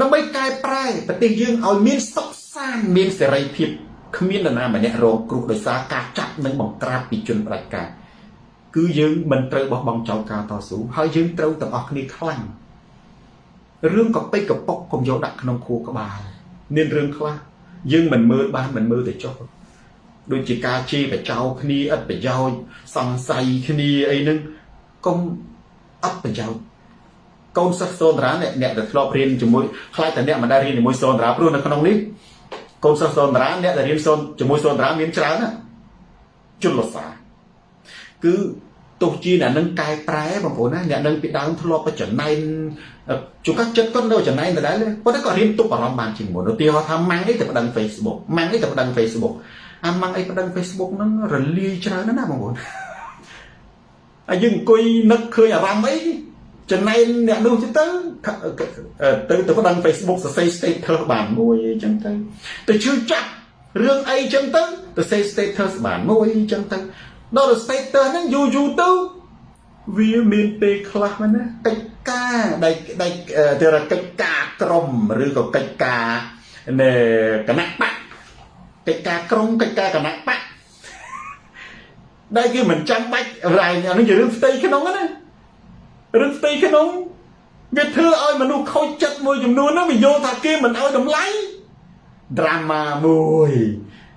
ដើម្បីកែប្រែប្រទេសយើងឲ្យមានសុខសាន្តមានសេរីភាពគ្មាននរណាម្នាក់រងគ្រោះដោយសារការចាប់និងបង្ក្រាបពីជនផ្ដាច់ការគឺយើងមិនត្រូវបោះបង់ចោលការតស៊ូហើយយើងត្រូវទាំងអស់គ្នាខ្លាំងរឿងកប៉ិចកប៉ុកកុំយកដាក់ក្នុងខួរក្បាលមានរឿងខ្លះយើងមិនមើលបានមិនមើលទៅចុះដូចជាការជេរបចោគ្នាឥតប្រយោជន៍សង្ស័យគ្នាអីហ្នឹងកុំអត់ប្រយោជន៍កូនសិស្សសូនតារាអ្នកដែលធ្លាប់រៀនជាមួយខ្លាចតែអ្នកមិនដែលរៀនជាមួយសូនតារាព្រោះនៅក្នុងនេះកូនសិស្សសូនតារាអ្នកដែលរៀនជាមួយសូនតារាមានច្រើនណាជនលសាគឺទោះជាអ្នកនឹងកែប្រែបងប្អូនណាអ្នកនឹងពីដើមធ្លាប់ចំណែនជួនកាលចិត្តគាត់នៅចំណែនដដែលប៉ុន្តែក៏រៀនទប់អារម្មណ៍បានជាងមុនឧទាហរណ៍ថាម៉ាំងអីទៅប្តឹង Facebook ម៉ាំងអីទៅប្តឹង Facebook អាម៉ាំងអីប្តឹង Facebook ហ្នឹងរលាយច្រើនណាស់បងប្អូនហើយយើងអង្គុយនឹកឃើញអារម្មណ៍អីចំណែនអ្នកនោះទៅប្តឹង Facebook សរសេរ status បានមួយអីចឹងទៅជឿចាប់រឿងអីចឹងទៅសរសេរ status បានមួយអីចឹងទៅដល់ status ហ្នឹងយូរទៅវាមានពេលខ្លះណាកិច្ចការដែលទៅរកកិច្ចការក្រុមឬក៏កិច្ចការនៃគណៈបកកិច្ចការក្រុមកិច្ចការគណៈបកដែលគេមិនចាំបាច់រ៉ៃអានេះជារឿងផ្ទៃក្នុងណារឿងផ្ទៃក្នុងវាធ្វើឲ្យមនុស្សខូចចិត្តមួយចំនួនហ្នឹងវាយល់ថាគេមិនឲ្យតម្លៃ drama មួយ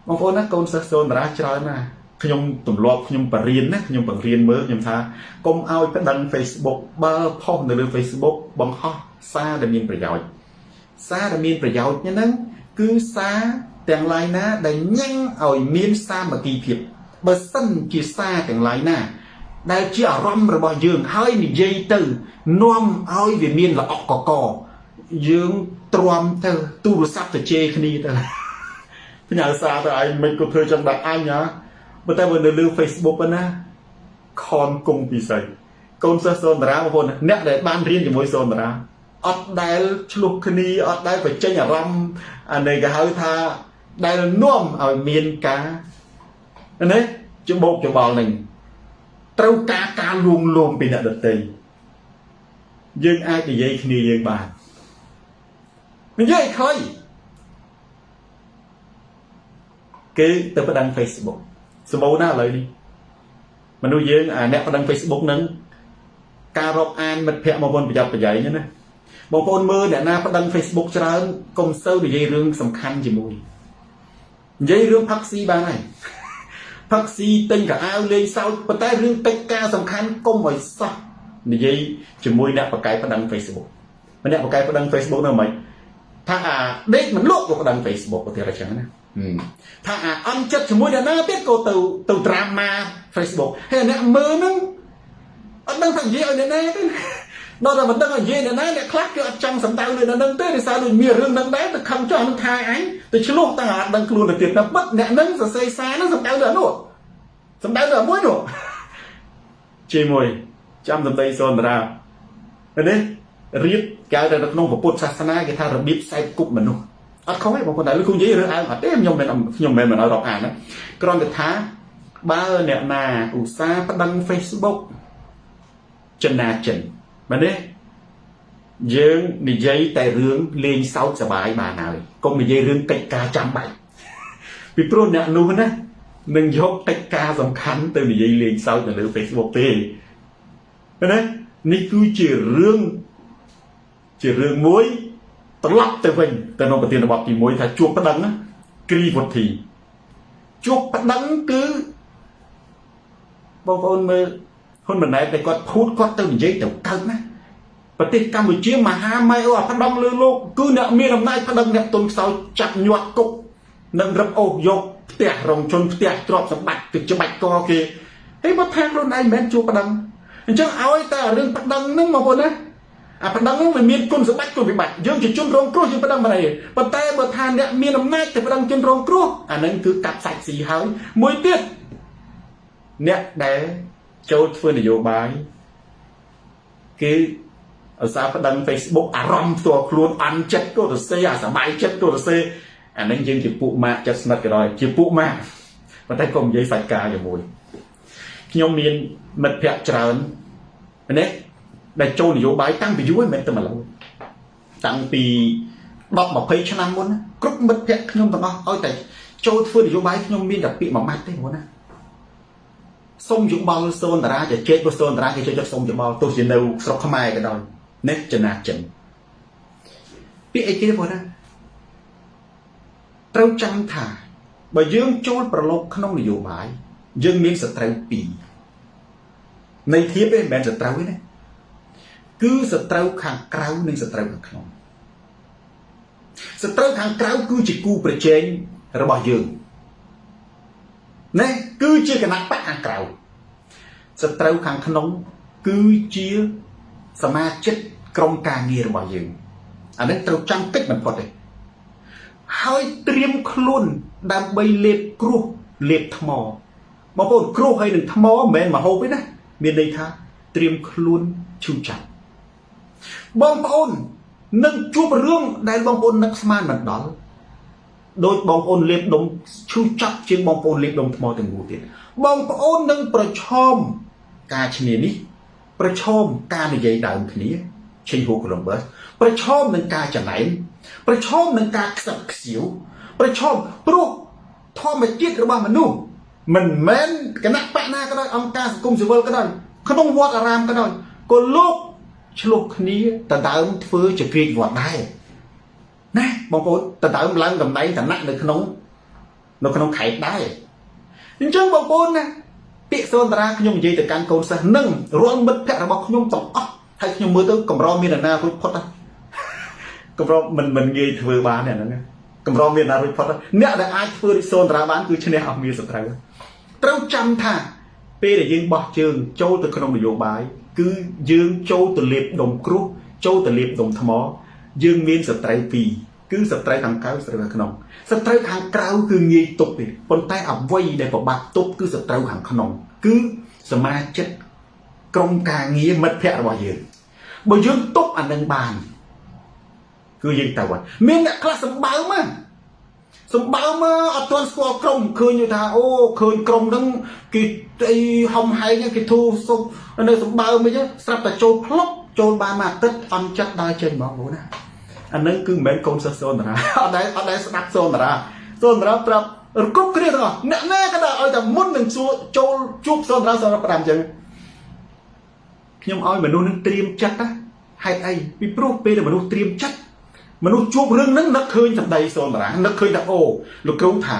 បងប្អូនណាកូនសិស្សសូនតារាច្រើនណាស់ខ្ញុំទម្លាប់ខ្ញុំបរៀនណាខ្ញុំបង្រៀនមើលខ្ញុំថាកុំឲ្យប្តឹង Facebook បើផុសនៅលើ Facebook បង្ហោះសារដែលមានប្រយោជន៍សារដែលមានប្រយោជន៍ហ្នឹងគឺសារទាំងឡាយណាដែលញ៉ាំងឲ្យមានសាមគ្គីភាពបើសិនជាសារទាំងឡាយណាដែលជាអារម្មណ៍របស់យើងហើយនិយាយទៅនាំឲ្យវាមានល្អក់កកយើងទ្រាំទៅទូរស័ព្ទទៅជេរគ្នាទៅផ្ញើសារទៅឯងមិនក៏ធ្វើចឹងដាក់អញហ៎ប៉ុន្តែបើនៅលើ Facebook ណាខនគង់ពិសេសកូនសិស្សសូនតារាបងប្អូនអ្នកដែលបានរៀនជាមួយសូនតារាអត់ដែលឆ្លោះគ្នាអត់ដែលបញ្ចេញអារម្មណ៍អានេះគេហៅថាដែលនាំឲ្យមានការណាច្បោកច្បល់នឹងត្រូវការលួងលោមពីអ្នកដទៃយើងអាចនិយាយគ្នាយើងបាននិយាយខ្លីគេទៅប្តឹង Facebook សម្បូរណាស់ឥឡូវនេះមនុស្សយើងអ្នកប្តឹង Facebook ហ្នឹងការរាប់អានមិត្តភ័ក្តិបងប្អូនប្រយ័ត្នប្រយែងណាបងប្អូនមើលអ្នកណាប្តឹង Facebook ច្រើនកុំសូវនិយាយរឿងសំខាន់ជាមួយនិយាយរឿងផឹកស៊ីបានហើយផឹកស៊ីទិញកៅអៅលេងសើចប៉ុន្តែរឿងកិច្ចការសំខាន់កុំឲ្យសោះនិយាយជាមួយអ្នកបកកាយប្តឹង Facebook ម្នាក់បកកាយប្តឹង Facebook នៅមិនថាដេកមិនលក់ក៏ប្តឹង Facebook ទៅតែចឹងណាថាអន់ចិត្តជាមួយអ្នកណាទៀតក៏ទៅ drama Facebook ហើយអ្នកមើលហ្នឹងអត់ដឹងថានិយាយឲ្យអ្នកណាទេដល់តែមិនដឹងនិយាយអ្នកណាអ្នកខ្លះគឺអត់ចង់សំដៅលើអ្នកហ្នឹងទេដោយសារដូចមានរឿងហ្នឹងដែរទៅខឹងចោះនឹងថាអញទៅឆ្លោះតាអត់ដឹងខ្លួនទៅទៀតតែបិទអ្នកហ្នឹងសរសេរសារហ្នឹងសំដៅលើនោះសំដៅលើមួយនោះជាមួយចាំសម្ដីសូនតារានេះរៀបកៅតែនៅក្នុងពុទ្ធសាសនាគេថារបៀបខ្សែគប់មនុស្សអត់ខុសទេបងប្អូនតែលោកគ្រូនិយាយរឿងអើអត់ទេខ្ញុំមិនឲ្យរាប់អានណាគ្រាន់តែថាបើអ្នកណាឧស្សាហ៍ប្តឹង Facebook ចិនណាចិនមែនទេយើងនិយាយតែរឿងលេងសើចសប្បាយបានហើយកុំនិយាយរឿងកិច្ចការចាំបាច់ពីព្រោះអ្នកនោះណានឹងយកកិច្ចការសំខាន់ទៅនិយាយលេងសើចនៅលើ Facebook ទេមែនទេនេះគឺជារឿងមួយត្រឡប់ទៅវិញទៅក្នុងប្រធានបទទី1ថាជួបប្តឹងគ្រីវុធីជួបប្តឹងគឺបងប្អូនមើលហ៊ុនម៉ាណែតតែគាត់ភូតគាត់ទៅនិយាយទៅកើតណាប្រទេសកម្ពុជាមហាម៉ែអូអាប្តឹងលើលោកគឺអ្នកមានអំណាចប្តឹងអ្នកទុនខ្សោយចាប់ញាត់គុកនិងរឹបអូសយកផ្ទះរងជនផ្ទះទ្រព្យសម្បត្តិទៅច្បាច់កគេហើយមកថាខ្លួនឯងមិនមែនជួបប្តឹងអញ្ចឹងឲ្យតែរឿងប្តឹងហ្នឹងបងប្អូនណាអាប្តឹងហ្នឹងវាមានគុណសម្បត្តិគុណវិបត្តិយើងជាជនរងគ្រោះយើងប្តឹងមិនអីប៉ុន្តែបើថាអ្នកមានអំណាចទៅប្តឹងជនរងគ្រោះអាហ្នឹងគឺកាប់សាច់ស៊ីហើយមួយទៀតអ្នកដែលចូលធ្វើនយោបាយគេឧស្សាហ៍ប្តឹង Facebook អារម្មណ៍ផ្ទាល់ខ្លួនអន់ចិត្តក៏ទៅសេអាសប្បាយចិត្តក៏ទៅសេអាហ្នឹងយើងជាពួកម៉ាក់ចិត្តស្និទ្ធក៏ដោយជាពួកម៉ាក់ប៉ុន្តែកុំនិយាយសាច់ការជាមួយ ខ្ញុំមានមិត្តភក្តិច្រើននេះដែលចូលនយោបាយតាំងពីយូរមិនមែនតែម្ល៉េះតាំងពី10-20 ឆ្នាំមុនគ្រប់មិត្តភក្តិខ្ញុំទាំងអស់ឲ្យតែចូលធ្វើនយោបាយខ្ញុំមានតែពាក្យមួយម៉ាត់ទេបងណាសុំយោបល់សូនតារាជជែករបស់សូនតារាគេចូលចិត្តសុំយោបល់ទោះជានៅស្រុកខ្មែរក៏ដោយនេះចំណាចិនពាក្យអីគេបងណាត្រូវចាំថាបើយើងចូលប្រឡូកក្នុងនយោបាយយើងមានសត្រូវពីរនៃធៀបទេមិនមែនសត្រូវទេណាគឺសត្រូវខាងក្រៅនិងសត្រូវខាងក្នុងសត្រូវខាងក្រៅគឺជាគូប្រជែងរបស់យើងណាគឺជាគណៈបកខាងក្រៅសត្រូវខាងក្នុងគឺជាសមាជិកក្រុមការងាររបស់យើងអានេះត្រូវចាំតិចបំផុតទេហើយត្រៀមខ្លួនដើម្បីលេបគ្រោះលេបថ្មបងប្អូនគ្រោះហើយនឹងថ្មមិនមែនមហូបទេណាមានន័យថាត្រៀមខ្លួនឈឺចាប់បងប្អូននឹងជួបរឿងដែលបងប្អូននឹកស្មានមិនដល់ដោយបងប្អូនលេបដុំឈឺចាប់ជាងបងប្អូនលេបដុំថ្មទាំងមូលទៀតបងប្អូននឹងប្រឈមការឈ្នានេះប្រឈមការនិយាយដើមគ្នាឆេញហូកូឡុំបឺសប្រឈមនឹងការចំណែនប្រឈមនឹងការខ្សឹបខ្សៀវប្រឈមព្រោះធម្មជាតិរបស់មនុស្សមិនមែនគណៈបកណាក៏ដោយអង្គការសង្គមស៊ីវិលក៏ដោយក្នុងវត្តអារាមក៏ដោយក៏លោកឆ្លោះគ្នាដណ្ដើមធ្វើជាគ្រាចវត្តដែរណាបងប្អូនដណ្ដើមឡើងតំណែងឋានៈនៅក្នុងខេត្តដែរអញ្ចឹងបងប្អូនណាពាក្យសូនតារាខ្ញុំនិយាយទៅកាន់កូនសិស្សនិងរាល់មិត្តភក្តិរបស់ខ្ញុំទាំងអស់ហើយខ្ញុំមើលទៅកម្រមានអ្នកណារួចផុតណាកម្រមិនងាយធ្វើបានទេហ្នឹងកម្រមានអ្នកណារួចផុតអ្នកដែលអាចធ្វើដូចសូនតារាបានគឺឈ្នះអស់មានសត្រូវត្រូវចាំថាពេលដែលយើងបោះជើងចូលទៅក្នុងនយោបាយគឺយើងចូលទៅលេបដុំគ្រោះចូលទៅលេបដុំថ្មយើងមានសត្រូវពីរគឺសត្រូវខាងក្រៅសត្រូវខាងក្នុងសត្រូវខាងក្រៅគឺងាយទប់ទេប៉ុន្តែអ្វីដែលពិបាកទប់គឺសត្រូវខាងក្នុងគឺសមាជិកក្រុមការងារមិត្តភក្តិរបស់យើងបើយើងទប់អានឹងបានគឺយើងទៅមានអ្នកខ្លះសម្បើមអត់ទាន់ស្គាល់ក្រុមឃើញថាអូឃើញក្រុមហ្នឹងគេអីហំហែងគេធូរសុបនៅសម្បើមអីចឹងស្រាប់តែចូលផ្លុកចូលបានមួយអាទិត្យអន់ចិត្តដល់ចេញហ្មងបងណាអានឹងគឺមិនមែនកូនសិស្សសូនតារាអត់ដែលស្ដាប់សូនតារាប្រាប់រកគ្រប់គ្នាទាំងអស់អ្នកណាក៏ដោយឲ្យតែមុននឹងចូលជួបសូនតារាសូនតារា5អញ្ចឹងខ្ញុំឲ្យមនុស្សនឹងត្រៀមចិត្តណាហេតុអីពីព្រោះពេលដែលមនុស្សត្រៀមចិត្តមនុស្សជួបរឿងហ្នឹងនឹកឃើញសម្ដីសូនតារានឹកឃើញថាអូលោកគ្រូថា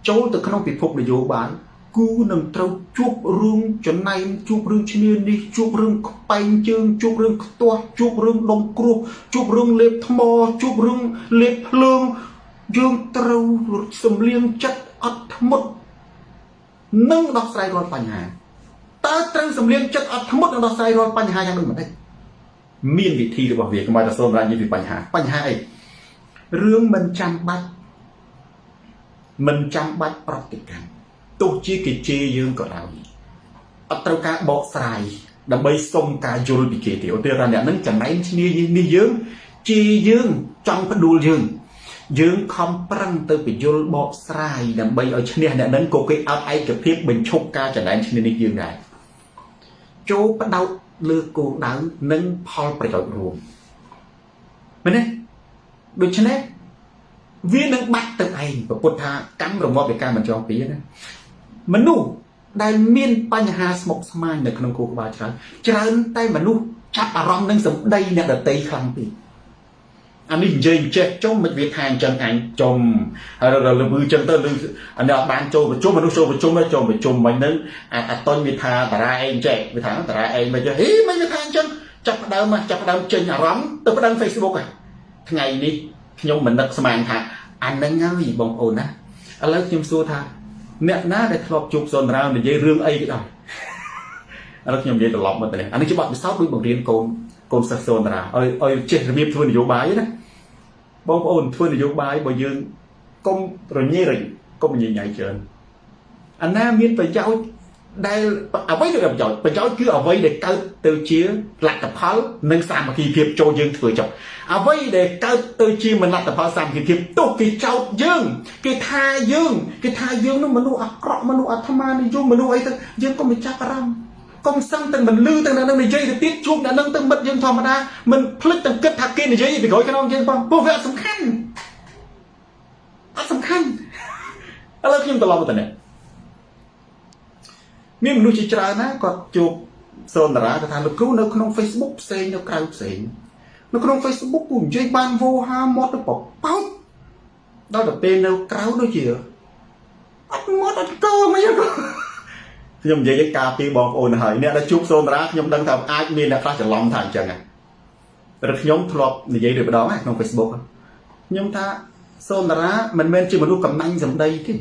ចូលទៅក្នុងពិភពនយោបាយគូនឹងត្រូវជួបរឿងចំណែនជួបរឿងឈ្នានេះជួបរឿងខ្បែងជើងជួបរឿងខ្ទាស់ជួបរឿងដុំគ្រោះជួបរឿងលេបថ្មជួបរឿងលេបភ្លើងយើងត្រូវសំលៀងចិត្តអត់ធ្មត់នឹងដោះស្រាយរាល់បញ្ហាតើត្រូវសំលៀងចិត្តអត់ធ្មត់នឹងដោះស្រាយរាល់បញ្ហាយ៉ាងដូចម្តេចមានវិធីរបស់វាកុំឲ្យតែសូមរាយនិយាយពីបញ្ហាអីរឿងមិនចាំបាច់ប្រតិកម្មទោះជាគេជេរយើងក៏ដោយអត់ត្រូវការបកស្រាយដើម្បីសុំការយល់ពីគេទេឧទាហរណ៍អ្នកនឹងចំណែនឈ្នានេះយើងជេរយើងចង់ផ្ដួលយើងខំប្រឹងទៅបញ្យល់បកស្រាយដើម្បីឲ្យឈ្នះអ្នកនឹងក៏គេអត់ឯកភាពបញ្ឈប់ការចំណែនឈ្នានេះយើងដែរចូលបដោតលើគោលដៅនិងផលប្រយោជន៍រួមមែនទេដូច្នេះវានឹងបាត់ទៅឯងពុទ្ធថាកម្មរងាប់ពីការបញ្ចងពីណាមនុស្សដែលមានបញ្ហាស្មុគស្មាញនៅក្នុងគូក្បាលច្រើនតែមនុស្សចាប់អារម្មណ៍នឹងសម្ដីអ្នកដតីខ្លាំងពេកអានេះនិយាយចេះចុំមិនវាថាអញ្ចឹងអញចុំហើយដល់លឺអញ្ចឹងទៅលឺអានេះអត់បានចូលប្រជុំមនុស្សចូលប្រជុំមិនហ្នឹងអាតុញវាថាតារាឯងចេះវាថាតារាឯងមិនចេះហីមិនវាថាអញ្ចឹងចាប់ផ្ដើមចេញអារម្មណ៍ទៅប្តឹង Facebook ថ្ងៃនេះខ្ញុំមិននឹកស្មានថាអានឹងហើយបងប្អូនណាឥឡូវខ្ញុំសួរថាអ្នកណាដែលធ្លាប់ជួបសូនតារានិយាយរឿងអីក៏ដោយឥឡូវខ្ញុំនិយាយត្រឡប់មកទៅនេះអានេះជាបទពិសោធន៍ដូចបង្រៀនកូនសិស្សសូនតារាឲ្យចេះរបៀបធ្វើនយោបាយណាបងប្អូនធ្វើនយោបាយបើយើងកុំរញ៉េរញកុំញញ៉ៃច្រើនអាណាមានប្រយោជន៍ ដែលអ្វីដែលប្រយោជន៍គឺអ្វីដែលកើតទៅជាលទ្ធផលនិងសាមគ្គីភាពចូលយើងធ្វើចុះអ្វីដែលកើតទៅជាមិនលទ្ធផលសាមគ្គីភាពទោះគេចោទយើងគេថាយើងនោះមនុស្សអាក្រក់មនុស្សអាត្មានិយមមនុស្សអីទៅយើងក៏មិនចាប់អារម្មណ៍កុំសឹងទាំងមិនលឺទាំងនឹងនិយាយទៅទៀតជួបអ្នកនឹងទៅមិត្តយើងធម្មតាមិនភ្លេចទាំងគិតថាគេនិយាយពីក្រោយខ្នងយើងផងព្រោះវាអត់សំខាន់ឥឡូវខ្ញុំត្រឡប់មកទៅនេះមានមនុស្សជាច្រើនណាគាត់ជួបសូនតារាគាត់ថាលោកគ្រូនៅក្នុង Facebook ផ្សេងនៅក្រៅផ្សេងនៅក្នុង Facebook គូនិយាយបានវោហាមាត់ទៅបបោកដល់ទៅពេលនៅក្រៅដូចជាអត់មាត់អត់កោមិនយ៉ាងខ្ញុំនិយាយការពីបងប្អូនហើយអ្នកដែលជួបសូនតារាខ្ញុំដឹងថាអាចមានអ្នកខ្លះច្រឡំថាអញ្ចឹងតែខ្ញុំធ្លាប់និយាយទៅម្ដងហើយក្នុង Facebook ខ្ញុំថាសូនតារាមិនមែនជាមនុស្សកំណាញ់សម្ដីទេ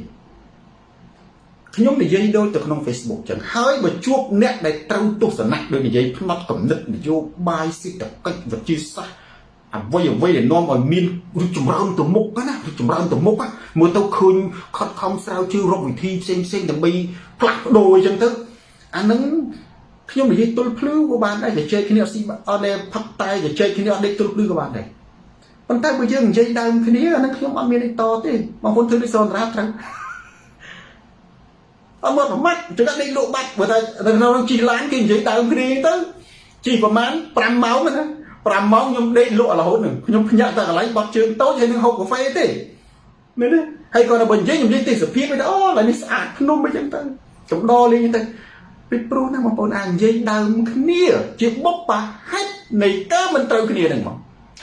ខ្ញុំនិយាយដូចទៅក្នុង Facebook ចឹងហើយបើជួបអ្នកដែលត្រូវទស្សនៈដូចនិយាយផ្នត់គំនិតនយោបាយសេដ្ឋកិច្ចវិទ្យាសាស្ត្រអ្វីដែលនាំឲ្យមានរូបចម្រើនទៅមុខណារូបចម្រើនទៅមុខមើលទៅឃើញខិតខំស្រាវជ្រាវរកវិធីផ្សេងដើម្បីផ្លាស់ប្ដូរអញ្ចឹងទៅអានឹងខ្ញុំនិយាយទល់ភ្លឺក៏បានដែរជជែកគ្នាអត់ស៊ីអត់ដែលផឹកតែជជែកគ្នាអត់ដេកទល់ភ្លឺក៏បានដែរប៉ុន្តែបើយើងនិយាយដើមគ្នាអានឹងខ្ញុំអត់មានអីតទេបងប្អូនធ្វើដូចសូនតារាត្រូវអត់មកប្រមាត់ចង្កាត់ដេកលក់បាត់បើតែនៅក្នុងជីឡានគេនិយាយដើមគ្នាទៅជីប្រហែល5ម៉ោងណា5ម៉ោងខ្ញុំដេកលក់រហូតនឹងខ្ញុំភ្ញាក់តែកន្លែងបត់ជើងតូចហើយនឹងហូបកាហ្វេទេមែនទេហើយគាត់ទៅបើនិយាយខ្ញុំនិយាយទេសភាពទៅអូឡើយនេះស្អាតភ្នំអីចឹងទៅចំដលេងទៅពីព្រោះណាបងប្អូនអានិយាយដើមគ្នាជាបុព្វហេតុនៃការមិនត្រូវគ្នានឹងមក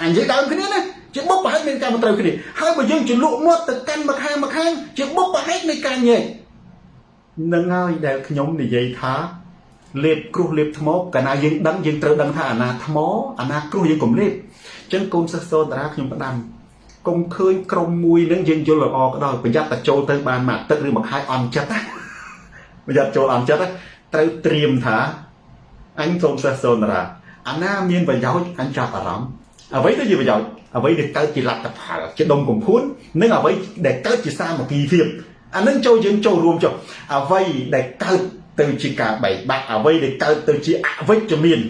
អានិយាយដើមគ្នាណាជាបុព្វហេតុនៃការមិនត្រូវគ្នាហើយបើយើងជលក់មាត់ទៅកាន់ម្ខាងជាបុព្វហេតុនៃការញែកនឹងហើយដែលខ្ញុំនិយាយថាលេបគ្រោះលេបថ្មកាលណាយើងដឹងយើងត្រូវដឹងថាអាណាថ្មអាណាគ្រោះយើងកុំលេបអញ្ចឹងកូនសិស្សសូនតារាខ្ញុំផ្ដាំកុំឃើញក្រុមមួយនឹងយើងយល់ល្អក៏ដោយប្រយ័ត្នតែចូលទៅបានមួយទឹកឬមួយខែអន់ចិត្តណាប្រយ័ត្នចូលអន់ចិត្តត្រូវត្រៀមថាអញសូមសិស្សសូនតារាអាណាមានប្រយោជន៍អញចាប់អារម្មណ៍អ្វីទៅជាប្រយោជន៍អ្វីដែលកើតជាលទ្ធផលជាដុំកំភួននិងអ្វីដែលកើតជាសាមគ្គីភាពអានឹងយើងចូលរួមចុះអ្វីដែលកើតទៅជាការបែកបាក់អ្វីដែលកើតទៅជាអវិជ្ជមាន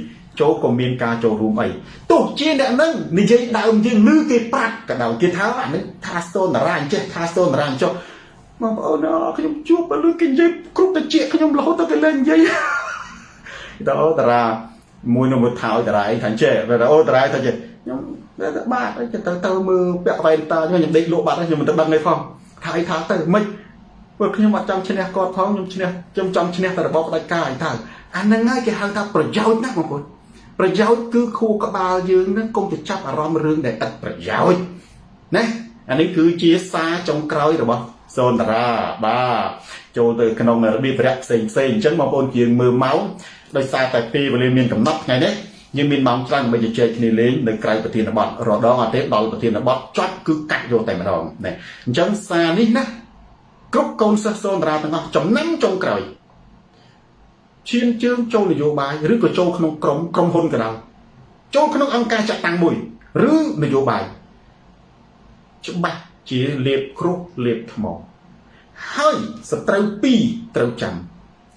ចូលក៏មានការចូលរួមអីទោះជាអ្នកនឹងនិយាយដើមយើងឮគេប្រាប់ក៏ដោយគេថាអានឹងថាសូនតារាអញ្ចេះថាសូនតារាអញ្ចុះបងប្អូនខ្ញុំជួបបើឮគេនិយាយគ្រប់ទៅជាខ្ញុំរហូតទៅគេលែងនិយាយទៅអូតារាមួយនោះមួយថោតារាអីថាចេះតែអូតារាថាចេះខ្ញុំតែបាត់ទៅមើលពាក់វ៉ែនតាខ្ញុំដេកលក់បាត់ខ្ញុំមិនទៅដឹងទេផងថាអីថាទៅមិនព្រោះខ្ញុំអត់ចង់ឈ្នះគាត់ផងខ្ញុំចង់ឈ្នះតែរបបផ្ដាច់ការអីទៅអាហ្នឹងហើយគេហៅថាប្រយោជន៍ណាបងប្អូនប្រយោជន៍គឺខួរក្បាលយើងហ្នឹងកុំទៅចាប់អារម្មណ៍រឿងដែលឥតប្រយោជន៍ណាអានេះគឺជាសារចុងក្រោយរបស់សូនតារាបាទចូលទៅក្នុងរបៀបរយៈផ្សេងអញ្ចឹងបងប្អូនជាងមើលម៉ោងដោយសារតែពេលវេលាមានកំណត់ថ្ងៃនេះយើងមានម៉ោងច្រើនដើម្បីជជែកគ្នាលេងនៅក្រៅប្រធានបទរដងអត់ទេដល់ប្រធានបទចប់គឺកាត់យកតែម្ដងណាអញ្ចឹងសារនេះណាគ្រប់កូនសិស្សសូនតារាទាំងអស់ចំណាំចុងក្រោយឈានជើងចូលនយោបាយឬក៏ចូលក្នុងក្រុមហ៊ុនក៏ដោយចូលក្នុងអង្គការចាត់តាំងមួយឬនយោបាយច្បាស់ជាលេបគ្រោះលេបថ្មហើយសត្រូវពីរត្រូវចាំ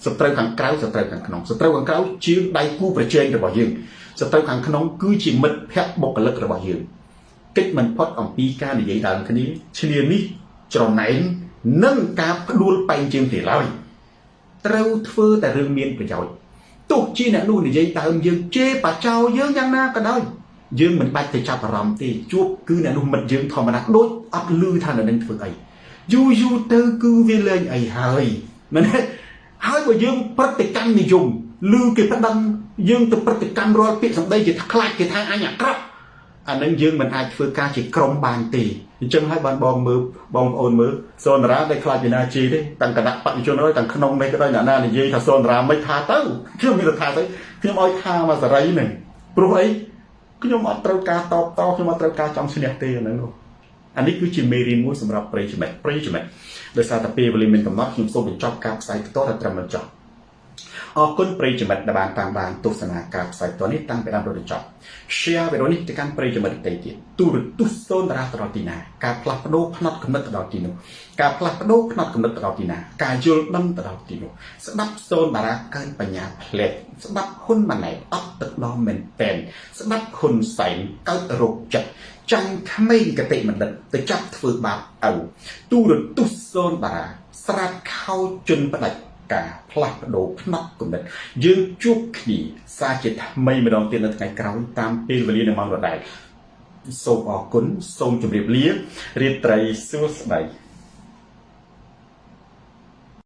សត្រូវខាងក្រៅសត្រូវខាងក្នុងសត្រូវខាងក្រៅជាដៃគូប្រជែងរបស់យើងសត្រូវខាងក្នុងគឺជាមិត្តភក្តិបុគ្គលិករបស់យើងកិច្ចមិនផុតអំពីការនិយាយដើមគ្នាឈ្នានេះច្រណែននិងការផ្ដួលបែងជើងទេឡើយត្រូវធ្វើតែរឿងមានប្រយោជន៍ទោះជាអ្នកនោះនិយាយដើមយើងជេរបចោយើងយ៉ាងណាក៏ដោយយើងមិនបាច់ទៅចាប់អារម្មណ៍ទេជួបគឺអ្នកនោះមិត្តយើងធម្មតាដូចអត់លឺថានៅនឹងធ្វើអីយូរទៅគឺវាលែងអីហើយមែនទេហើយបើយើងប្រតិកម្មនិយមលឺគេប្តឹងយើងទៅប្រតិកម្មរាល់ពាក្យសម្ដីគេខ្លាចគេថាអញអាក្រក់អានឹងយើងមិនអាចធ្វើការជាក្រុមបានទេអញ្ចឹងហើយបានបងប្អូនមើលសូនតារាដែលខ្លាចពីណាជីទេទាំងគណៈបព្វជិជនហើយទាំងក្នុងនេះក៏ដោយអ្នកណានិយាយថាសូនតារាមិនថាទៅខ្ញុំមានថាទៅខ្ញុំឲ្យថាមកសេរីហ្នឹងព្រោះអីខ្ញុំអត់ត្រូវការតបតខ្ញុំអត់ត្រូវការចង់ឈ្នះទេអាហ្នឹងអានេះគឺជាមេរៀនមួយសម្រាប់ប្រិយមិត្តដោយសារតែពេលវេលាមានកំណត់ខ្ញុំសូមបញ្ចប់ការផ្សាយផ្ទាល់តែត្រឹមនេះចុះអ អរគុណប្រិយមិត្តដែលបានតាមដានទស្សនាការផ្សាយតនេះតាំងពីដើមរហូតដល់ចប់ share វីដេអូនេះទៅកាន់ប្រិយមិត្តដទៃទៀតទូរទស្សន៍សូនតារាទៅដល់ទីណាការផ្លាស់ប្ដូរផ្នត់គំនិតទៅដល់ទីនោះការផ្លាស់ប្ដូរផ្នត់គំនិតទៅដល់ទីណាការយល់ដឹងទៅដល់ទីនោះស្ដាប់សូនតារាកើនបញ្ញាផ្លែកស្ដាប់ហ៊ុនម៉ាណែតអត់ទឹកដល់មែនតែនស្ដាប់ហ៊ុនសែនកើតរោគចិត្តចាំក្មេងកតិបណ្ឌិតទៅចាប់ធ្វើបាបឪទូរទស្សន៍សូនតារាស្រាតខោជន់ផ្ដាច់ការផ្លាស់ប្ដូរផ្នត់គំនិតយើងជួបគ្នាសារជាថ្មីម្ដងទៀតនៅថ្ងៃក្រោយតាមពេលវេលានៅម៉ោងដដែលសូមអរគុណសូមជម្រាបលារាត្រីសួស្តី